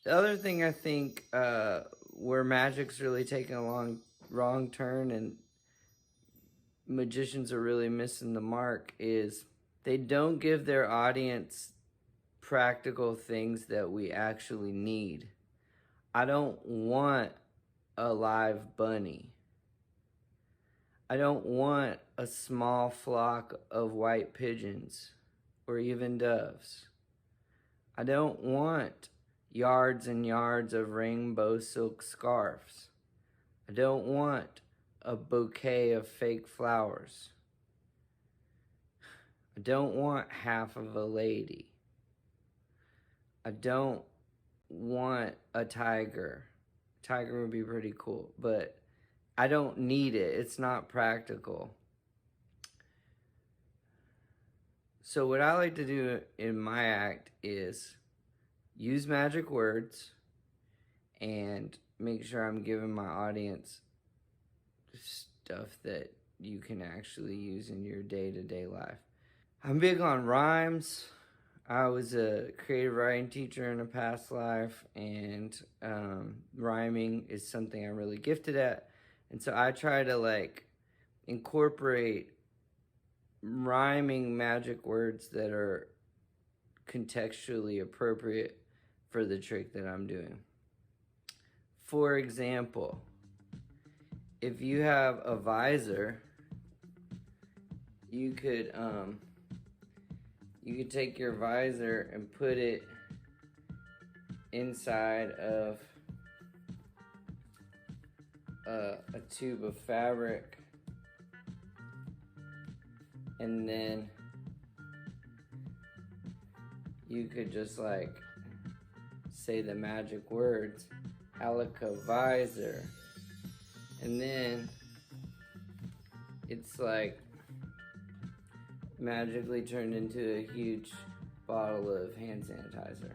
The other thing I think where magic's really taking a wrong turn and magicians are really missing the mark is they don't give their audience practical things that we actually need. I don't want a live bunny. I don't want a small flock of white pigeons or even doves. I don't want yards and yards of rainbow silk scarves. I don't want a bouquet of fake flowers. I don't want half of a lady. I don't want a tiger. Tiger would be pretty cool, but I don't need it. It's not practical. So what I like to do in my act is use magic words and make sure I'm giving my audience stuff that you can actually use in your day-to-day life. I'm big on rhymes. I was a creative writing teacher in a past life, and rhyming is something I'm really gifted at. And so I try to like incorporate rhyming magic words that are contextually appropriate for the trick that I'm doing. For example, if you have a visor, you could take your visor and put it inside of a tube of fabric, and then you could just like say the magic words, Alica visor, and then it's like magically turned into a huge bottle of hand sanitizer.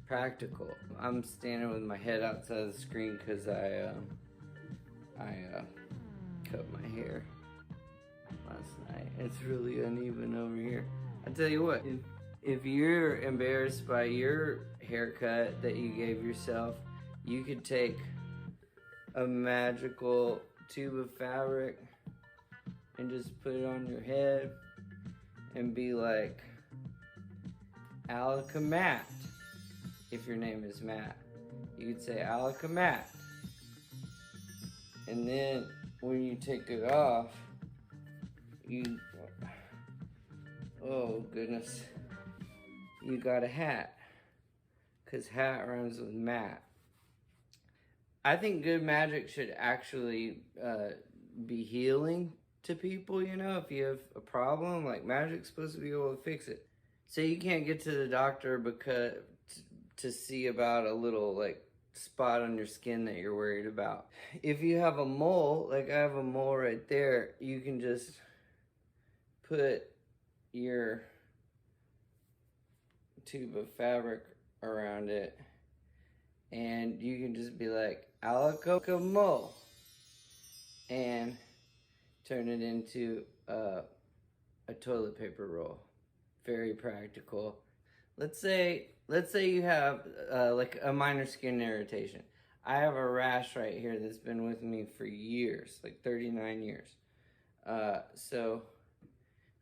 Practical. I'm standing with my head outside of the screen because I cut my hair last night. It's really uneven over here. I tell you what, if you're embarrassed by your haircut that you gave yourself, you could take a magical tube of fabric and just put it on your head and be like, Alaka Matt. If your name is Matt, you could say Alaka Matt. And then when you take it off, oh goodness, you got a hat. Because hat rhymes with Matt. I think good magic should actually be healing to people, you know, if you have a problem, like magic's supposed to be able to fix it. Say you can't get to the doctor because to see about a little like spot on your skin that you're worried about. If you have a mole, like I have a mole right there, you can just put your tube of fabric around it and you can just be like, Alacoca mole, and turn it into a toilet paper roll. Very practical. Let's say you have like a minor skin irritation. I have a rash right here that's been with me for years, like 39 years. So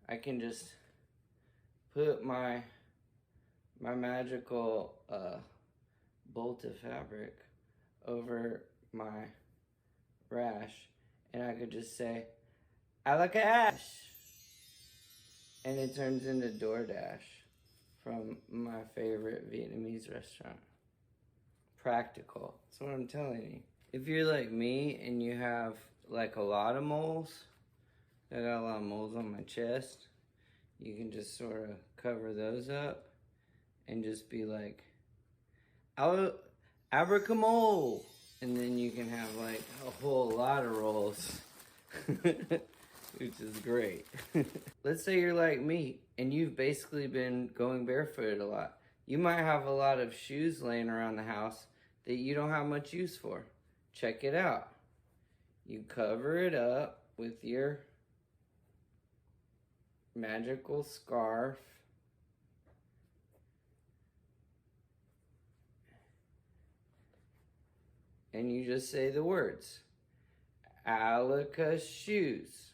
I can just put my magical bolt of fabric over my rash, and I could just say, Alakash! And it turns into DoorDash from my favorite Vietnamese restaurant. Practical. That's what I'm telling you. If you're like me and you have like a lot of moles, I got a lot of moles on my chest, you can just sort of cover those up and just be like, abracamole! And then you can have like a whole lot of rolls, which is great. Let's say you're like me and you've basically been going barefooted a lot. You might have a lot of shoes laying around the house that you don't have much use for. Check it out. You cover it up with your magical scarf. And you just say the words, Alaka shoes.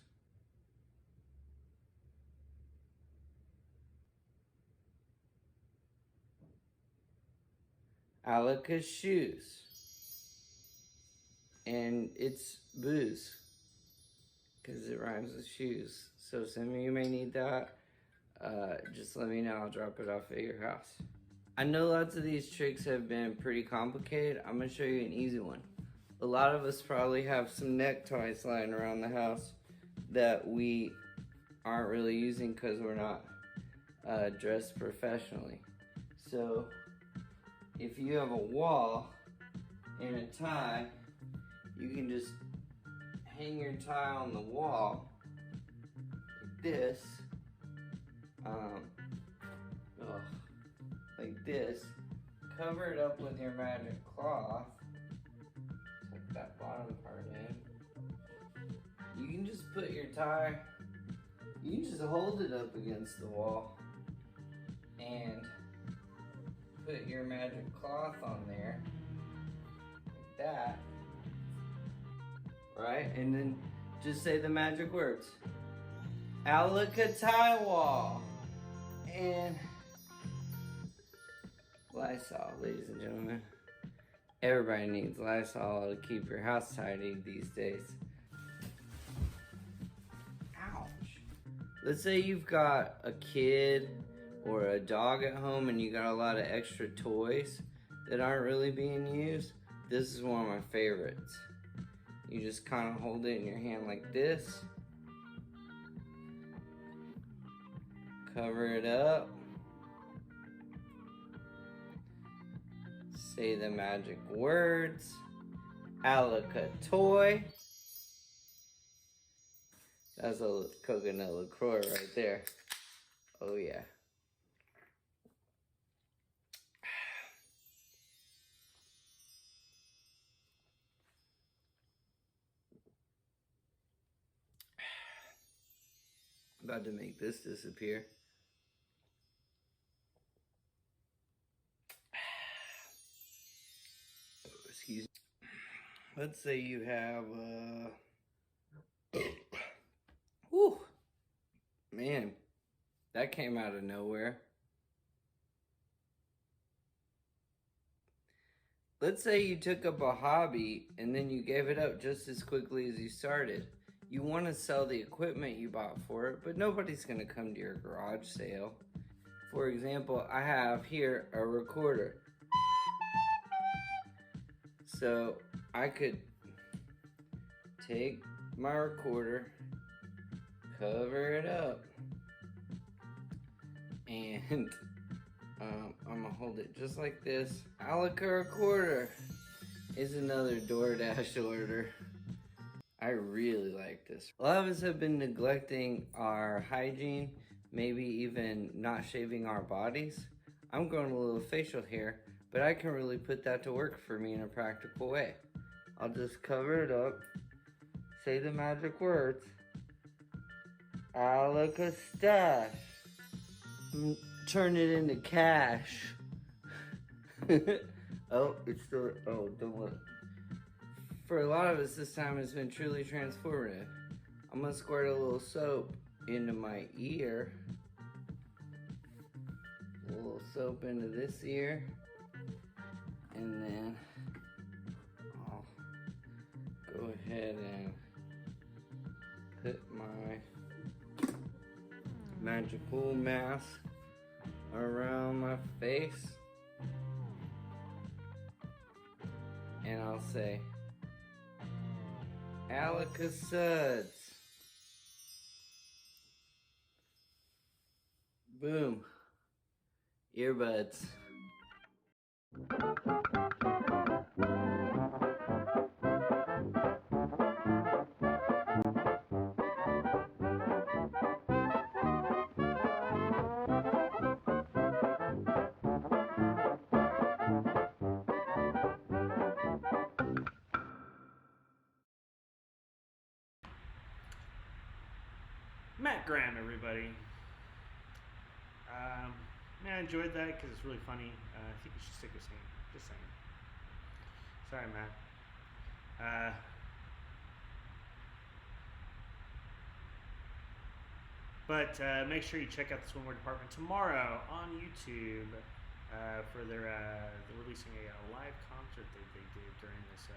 Alaka shoes. And it's booze, because it rhymes with shoes. So some of you may need that. Just let me know, I'll drop it off at your house. I know lots of these tricks have been pretty complicated. I'm gonna show you an easy one. A lot of us probably have some neckties lying around the house that we aren't really using because we're not dressed professionally. So if you have a wall and a tie, you can just hang your tie on the wall like this. Like this. Cover it up with your magic cloth. Tuck that bottom part in. You can just put your tie, you can just hold it up against the wall and put your magic cloth on there. Like that. Right? And then just say the magic words. Alakataiwa. And Lysol, ladies and gentlemen. Everybody needs Lysol to keep your house tidy these days. Ouch. Let's say you've got a kid or a dog at home and you got a lot of extra toys that aren't really being used. This is one of my favorites. You just kind of hold it in your hand like this. Cover it up. Say the magic words. Alakatoy. That's a coconut LaCroix right there. Oh yeah. About to make this disappear. Excuse me. Let's say you have whew. Man, that came out of nowhere. Let's say you took up a hobby and then you gave it up just as quickly as you started. You want to sell the equipment you bought for it, but nobody's going to come to your garage sale. For example, I have here a recorder. So I could take my recorder, cover it up, and I'm gonna hold it just like this. Alaka recorder is another DoorDash order. I really like this. A lot of us have been neglecting our hygiene, maybe even not shaving our bodies. I'm growing a little facial hair, but I can really put that to work for me in a practical way. I'll just cover it up, say the magic words, Alaka-stash, turn it into cash. Oh, it's still, oh, don't look. For a lot of us, this time has been truly transformative. I'm gonna squirt a little soap into my ear. A little soap into this ear. And then go ahead and put my magical mask around my face. And I'll say, Alaka-Suds. Boom. Earbuds. Matt Graham, everybody. I enjoyed that because it's really funny. I think you should stick with singing. Just saying. Sorry, Matt. But make sure you check out the Swimwear Department tomorrow on YouTube for their they're releasing a live concert they did during this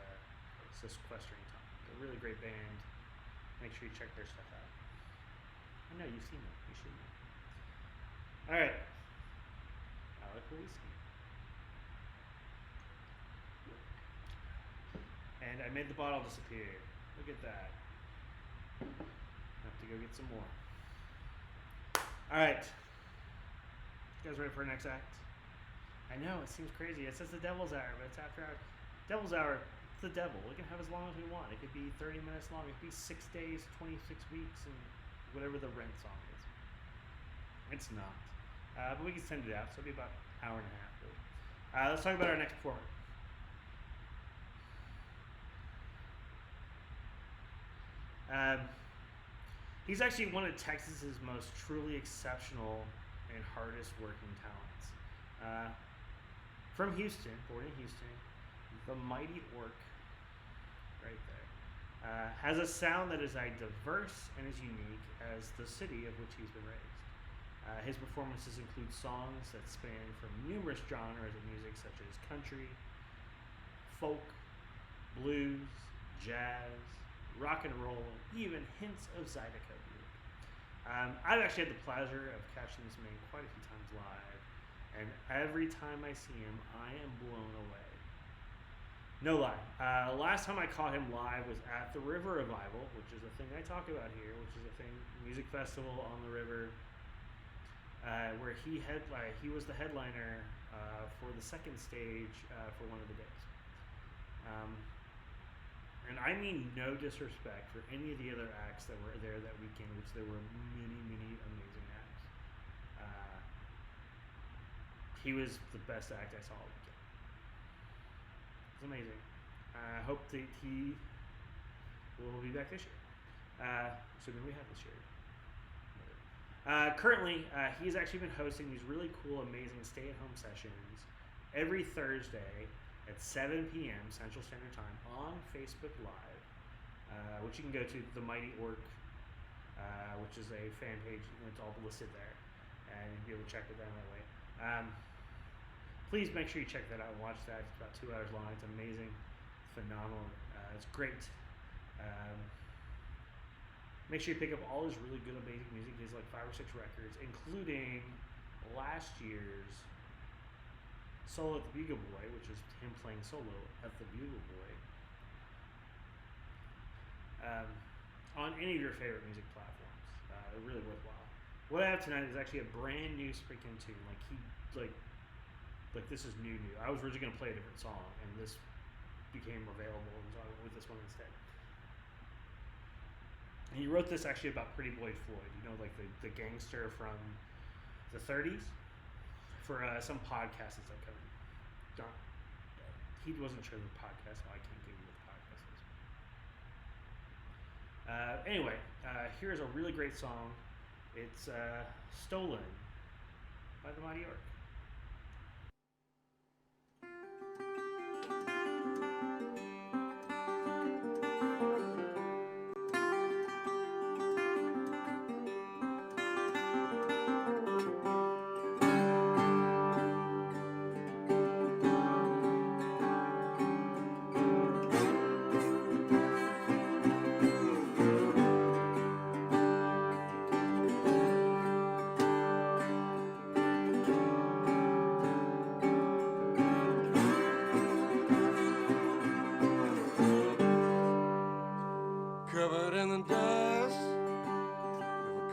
equestrian time. They're a really great band. Make sure you check their stuff out. I know you've seen them. You should know. All right. I like what we see. And I made the bottle disappear. Look at that. Have to go get some more. All right. You guys ready for our next act? I know, it seems crazy. It says the Devil's Hour, but it's after our Devil's Hour. It's the devil. We can have as long as we want. It could be 30 minutes long. It could be 6 days, 26 weeks, and whatever the Rent song is. It's not. But we can send it out, so it'll be about an hour and a half. Let's talk about our next performer. He's actually one of Texas's most truly exceptional and hardest working talents. From Houston, born in Houston, the mighty Orc, right there, has a sound that is as diverse and as unique as the city of which he's been raised. His performances include songs that span from numerous genres of music such as country, folk, blues, jazz, rock and roll, even hints of Zydeco music. I've actually had the pleasure of catching this man quite a few times live, and every time I see him, I am blown away. No lie. Last time I caught him live was at the River Revival, which is a thing I talk about here, which is a thing, music festival on the river, where he was the headliner for the second stage for one of the days. And I mean no disrespect for any of the other acts that were there that weekend, which there were many, many amazing acts. He was the best act I saw all weekend. It's amazing. I hope that he will be back this year. Assuming we have this year. Currently, he's actually been hosting these really cool, amazing stay-at-home sessions every Thursday at 7 p.m. Central Standard Time on Facebook Live, which you can go to The Mighty Orc, which is a fan page. It's all listed there, and you'll be able to check it down that way. Please make sure you check that out and watch that. It's about 2 hours long. It's amazing. It's phenomenal. It's great. Make sure you pick up all his really good, amazing music. He has like 5 or 6 records, including last year's Solo at the Bugle Boy, which is him playing solo at the Bugle Boy, on any of your favorite music platforms. They're really worthwhile. What I have tonight is actually a brand new Sprinkling tune. Like this is new. I was originally going to play a different song, and this became available, and so I went with this one instead. And he wrote this actually about Pretty Boy Floyd, you know, like the gangster from the 30s, for some podcast that's upcoming. He wasn't sure of the podcast, so I can't give you what the podcast is. Anyway, here's a really great song. It's Stolen by the Mighty Orc.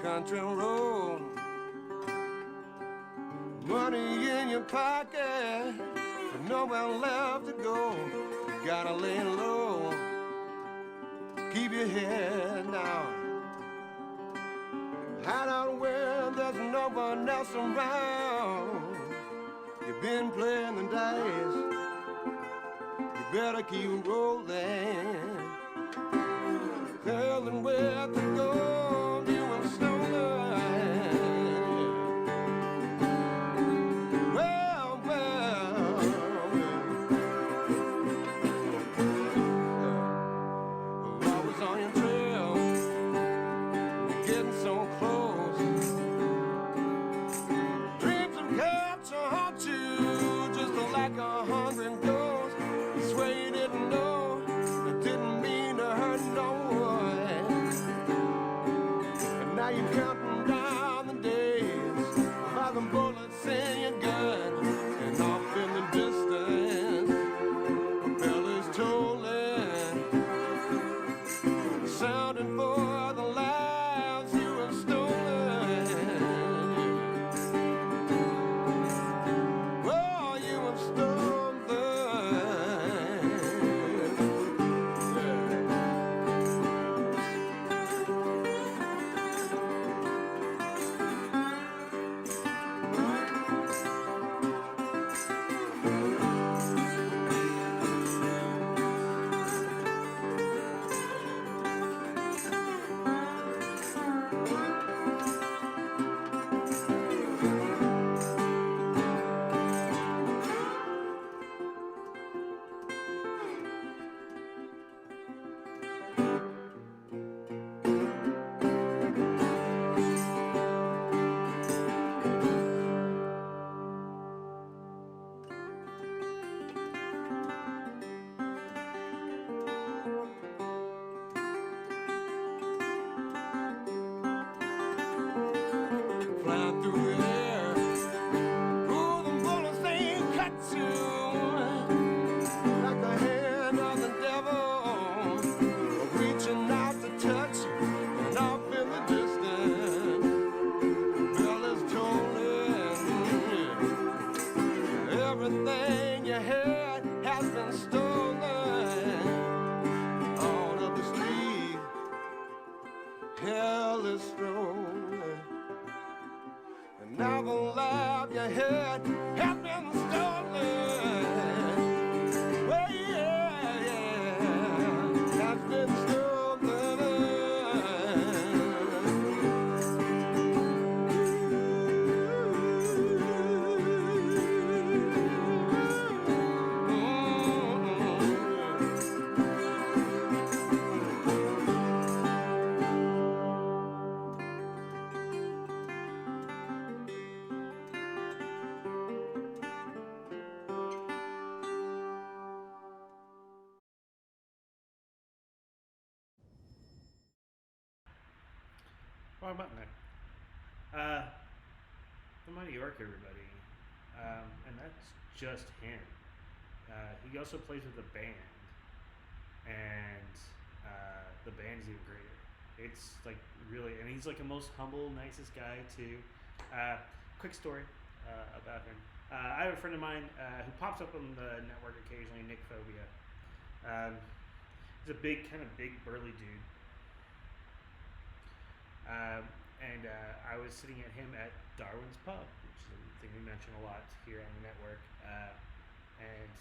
country road. Money in your pocket, but nowhere left to go. You gotta lay low, keep your head down. Hide out where there's no one else around. You've been playing the dice, you better keep rolling. Telling where to go, you and stolen. Well, well, I'm always on your trail. You're getting so close. Dreams of cats will haunt you just like a hungry ghost. You swear you didn't know, it didn't mean to hurt no one. And now you're counting down the days by the bullets in your gun. And off in the distance, a bell is tolling, sounding for the lives you have stolen. Oh, you have stolen. Flying through the air, oh, the bullets ain't cut you like the hand of the devil, reaching out to touch you, and off in the distance, the bell is tolling. Everything you had has been stolen. On up the street, hell is strolling. And now the life you had has been stolen. Well, yeah, yeah, has been Wrong button there. The Mighty York, everybody. And that's just him. He also plays with a band. And the band's even greater. It's like really, and he's like the most humble, nicest guy too. Quick story about him. I have a friend of mine who pops up on the network occasionally, Nick Phobia. He's a big, burly dude. And I was sitting at him at Darwin's Pub, which is a thing we mention a lot here on the network. And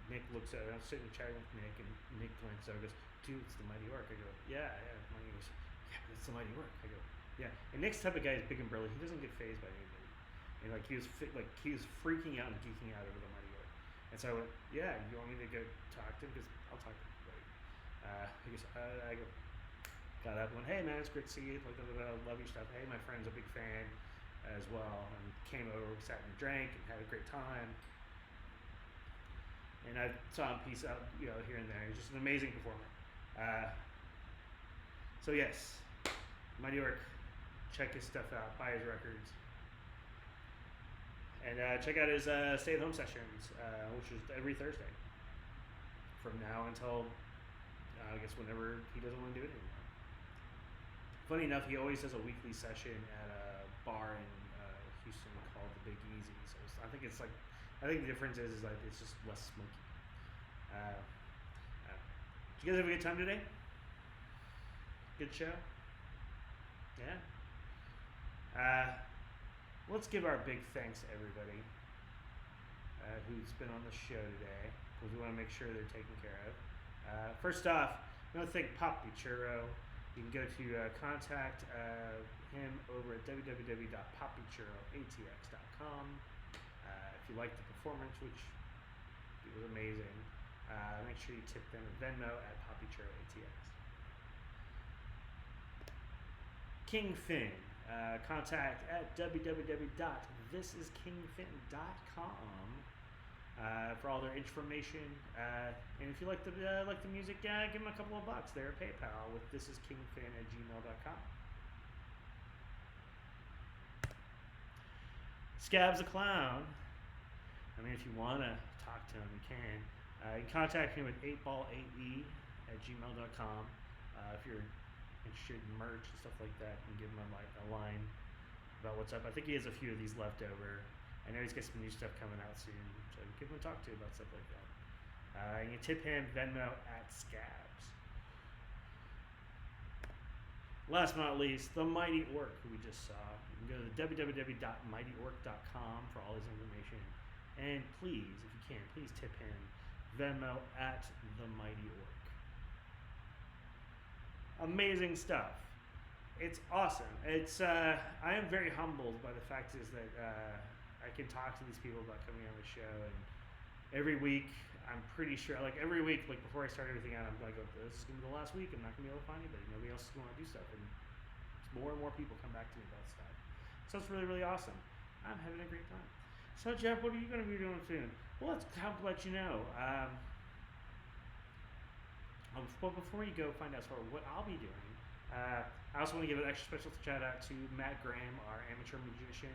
Nick looks at it, I'm sitting chatting with Nick, and Nick glances over and goes, dude, it's the Mighty York. I go, yeah. And he goes, yeah, but it's the Mighty York. I go, yeah. And Nick's the type of guy is big and burly. He doesn't get fazed by anybody. And like he was freaking out and geeking out over the Mighty York. And so I went, yeah, you want me to go talk to him? Because I'll talk to him. He goes, I go, got up and went, hey man, it's great to see you. Like, love your stuff. Hey, my friend's a big fan as well. And came over, we sat and drank and had a great time. And I saw him piece out, here and there. He's just an amazing performer. So yes, Mighty York, check his stuff out, buy his records. And check out his stay-at-home sessions, which is every Thursday. From now until, I guess, whenever he doesn't want to do it anymore. Funny enough, he always does a weekly session at a bar in Houston called the Big Easy. So I think it's like, I think the difference is like it's just less smoky. Did you guys have a good time today? Good show? Yeah? Let's give our big thanks to everybody who's been on the show today, because we want to make sure they're taken care of. First off, I want to thank Papi Churro. You can go to contact him over at www.papichurroatx.com. If you like the performance, which it was amazing, make sure you tip them at Venmo at Papi Churro ATX. King Finn, contact at www.thisiskingfinn.com for all their information. And if you like the music, give them a couple of bucks. They're at PayPal with thisiskingfinn@gmail.com. Skabz the Clown. I mean, if you want to talk to him, you can. You can contact him at 8ball8e@gmail.com. If you're interested in merch and stuff like that, you can give him a line about what's up. I think he has a few of these left over. I know he's got some new stuff coming out soon, so give him a talk to about stuff like that. You can tip him Venmo at Skabz. Last but not least, the Mighty Orc, who we just saw. You can go to www.mightyorc.com for all his information. And please, if you can, please tip him Venmo at the Mighty Orc. Amazing stuff. It's awesome. It's I am very humbled by the fact is that I can talk to these people about coming on the show, and every week I'm pretty sure, like every week, like before I start everything out, I'm like, this is gonna be the last week. I'm not gonna be able to find anybody. Nobody else is gonna do stuff, and more and more people come back to me about stuff. So it's really, really awesome. I'm having a great time. So Jeff, what are you gonna be doing soon? Well, let's let you know. But before you go find out sort of what I'll be doing, I also want to give an extra special shout out to Matt Graham, our amateur magician,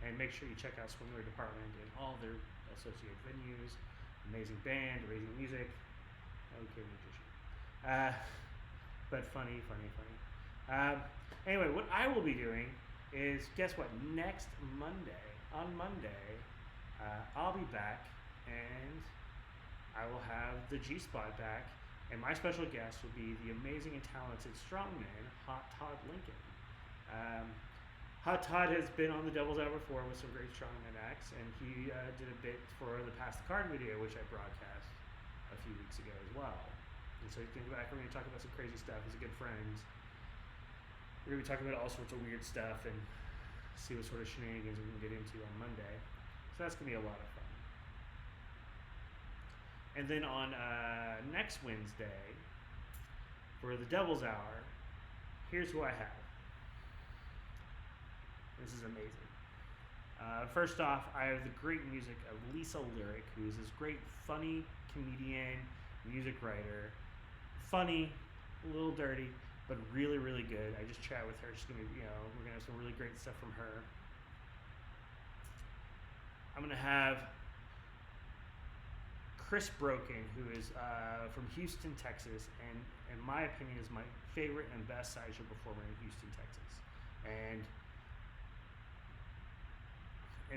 and make sure you check out Swimwear Department and all their associated venues. Amazing band, amazing music. Okay, magician. But funny. Anyway, what I will be doing is, guess what? Next Monday, on Monday, I'll be back, and I will have the G-Spot back. And my special guest will be the amazing and talented strongman, Hot Todd Lincoln. Hot Todd has been on the Devil's Hour before with some great strongman acts, and he did a bit for the Pass the Card video, which I broadcast a few weeks ago as well. And so you can go back, we're going to talk about some crazy stuff. He's a good friend. We're going to be talking about all sorts of weird stuff and see what sort of shenanigans we can get into on Monday. So that's going to be a lot of fun. And then on next Wednesday, for the Devil's Hour, here's who I have. This is amazing. First off, I have the great music of Lisa Lyric, who is this great, funny comedian, music writer. Funny, a little dirty, but really, really good. I just chat with her. She's gonna be, we're gonna have some really great stuff from her. I'm gonna have Chris Broken, who is from Houston, Texas, and in my opinion is my favorite and best sideshow performer in Houston, Texas. And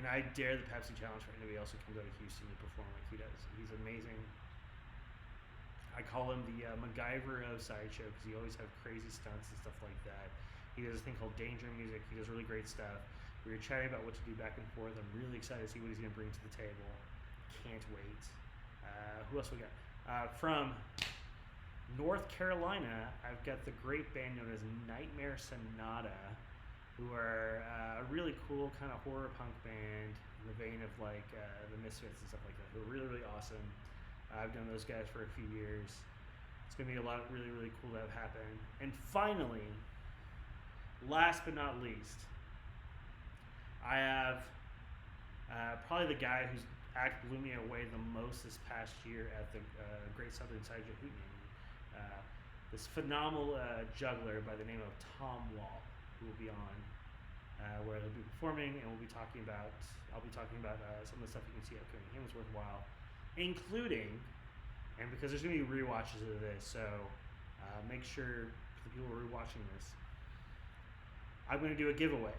I dare the Pepsi Challenge for anybody else who can go to Houston to perform like he does. He's amazing. I call him the MacGyver of sideshow because he always has crazy stunts and stuff like that. He does a thing called Danger Music. He does really great stuff. We were chatting about what to do back and forth. I'm really excited to see what he's going to bring to the table. Can't wait. Who else we got? From North Carolina, I've got the great band known as Nightmare Sonata, who are a really cool kind of horror punk band in the vein of like the Misfits and stuff like that. Who are really, really awesome. I've known those guys for a few years. It's going to be a lot of really, really cool to have happen. And finally, last but not least, I have probably the guy whose act blew me away the most this past year at the Great Southern Sideshow Hootenanny. This phenomenal juggler by the name of Tom Wall, who will be on, where he'll be performing, and I'll be talking about some of the stuff you can see upcoming. Him was worthwhile, including, and because there's going to be rewatches of this, so make sure for the people who are rewatching this, I'm going to do a giveaway.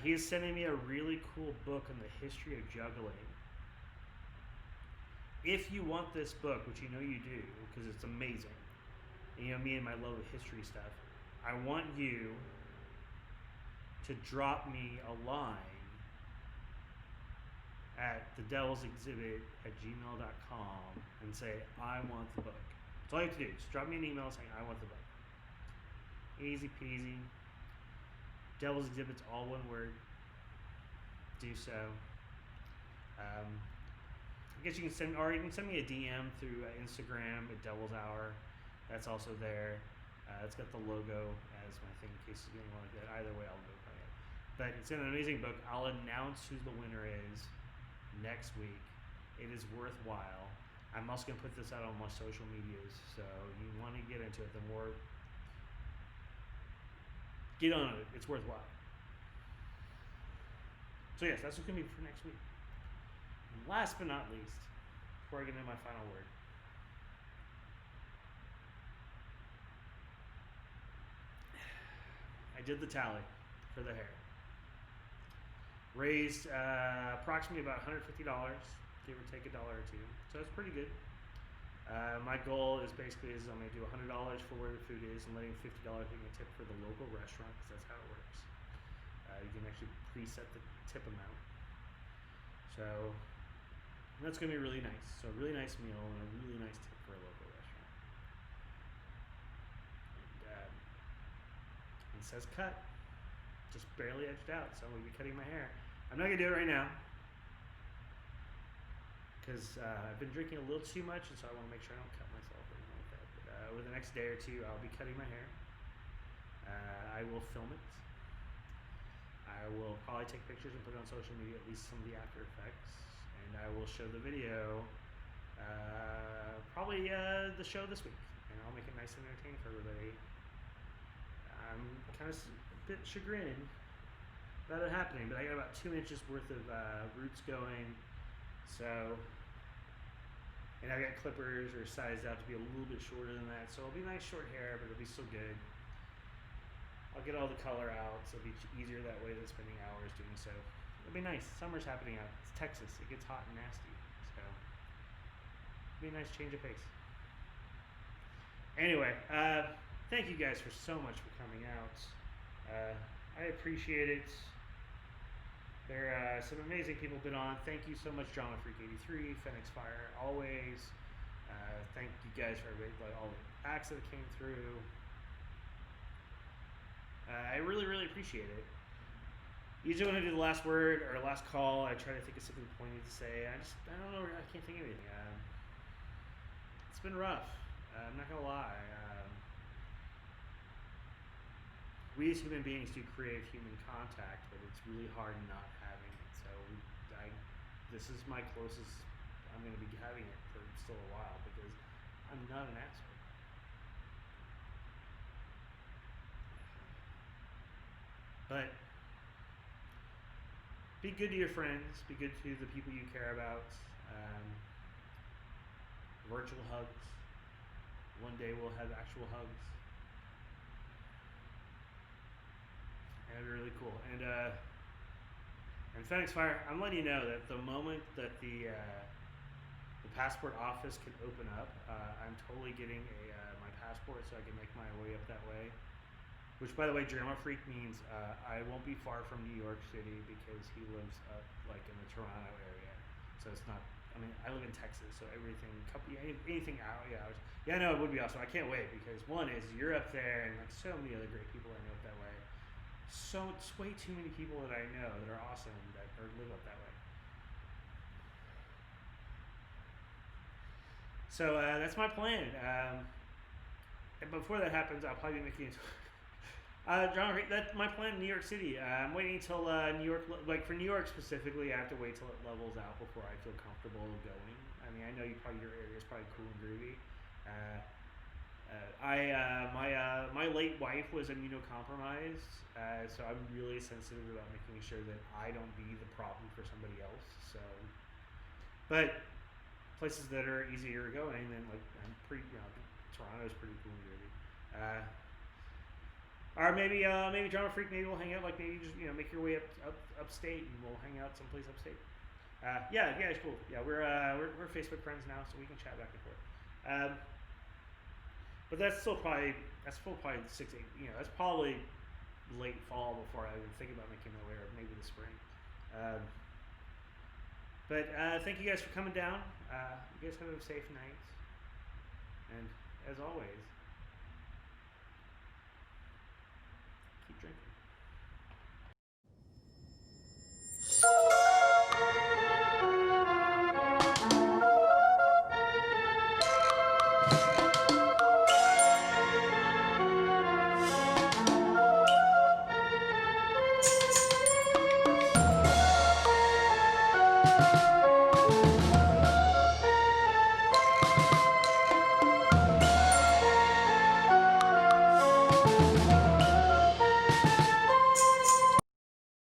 He is sending me a really cool book on the history of juggling. If you want this book, which you know you do, because it's amazing, and you know me and my love of history stuff, I want you to drop me a line at thedevilsexhibit@gmail.com and say, I want the book. That's all you have to do. Just drop me an email saying, I want the book. Easy peasy. Devil's Exhibit's all one word. Do so. I guess you can send me a DM through Instagram at Devil's Hour. That's also there. It's got the logo as my thing in case you want to get. Either way, I'll go by it. But it's an amazing book. I'll announce who the winner is next week. It is worthwhile. I'm also going to put this out on my social medias, so you want to get into it, the more get on it. It's worthwhile. So yes, that's what's going to be for next week. And last but not least, before I get into my final word, I did the tally for the hair. Raised approximately about $150, give or take $1 or $2. So it's pretty good. My goal is basically I'm going to do $100 for where the food is and letting $50 being a tip for the local restaurant, because that's how it works. You can actually preset the tip amount. So that's going to be really nice. So a really nice meal and a really nice tip for a local restaurant. And it says cut. Just barely edged out, so I'm going to be cutting my hair. I'm not going to do it right now because I've been drinking a little too much, and so I want to make sure I don't cut myself or anything like that. But over the next day or two, I'll be cutting my hair. I will film it. I will probably take pictures and put it on social media, at least some of the after effects, and I will show the video, probably the show this week, and I'll make it nice and entertaining for everybody. I'm kind of a bit chagrined about it happening, but I got about 2 inches worth of roots going, so, and I got clippers or sized out to be a little bit shorter than that, so it'll be nice short hair, but it'll be still good. I'll get all the color out, so it'll be easier that way than spending hours doing so. It'll be nice. Summer's happening out. It's Texas. It gets hot and nasty, so it'll be a nice change of pace. Anyway, thank you guys for so much for coming out. I appreciate it. There are some amazing people been on. Thank you so much, Drama Freak 83, Phoenix Fire, always. Thank you guys for everybody, all the acts that came through. I really, really appreciate it. Usually when I do the last word or last call, I try to think of something pointy to say. I don't know, I can't think of anything. It's been rough. I'm not gonna lie. We as human beings do crave human contact, but it's really hard not having it. So this is my closest I'm gonna be having it for still a while, because I'm not an asshole. But be good to your friends. Be good to the people you care about. Virtual hugs. One day we'll have actual hugs. And it'll be really cool. And Phoenix Fire, I'm letting you know that the moment that the passport office can open up, I'm totally getting my passport so I can make my way up that way. Which, by the way, Drama Freak means I won't be far from New York City, because he lives up like in the Toronto area. So it's not. I mean, I live in Texas, so anything out. Yeah, no, it would be awesome. I can't wait, because one is you're up there, and like so many other great people I know up that way. So it's way too many people that I know that are awesome that live up that way. So that's my plan. And before that happens, I'll probably be making. Drama Freak, that's my plan in New York City. I'm waiting until New York, like for New York specifically, I have to wait till it levels out before I feel comfortable going. I mean, I know your area is probably cool and groovy. My late wife was immunocompromised, so I'm really sensitive about making sure that I don't be the problem for somebody else. So, but places that are easier going, then like I'm pretty, Toronto's pretty cool and groovy. Or maybe Drama Freak. Maybe we'll hang out. Like maybe just make your way upstate, and we'll hang out someplace upstate. Yeah, it's cool. Yeah, we're Facebook friends now, so we can chat back and forth. But that's still probably 6, 8. That's probably late fall before I even think about making my way, or maybe the spring. But thank you guys for coming down. You guys have a safe night, and as always, keep drinking.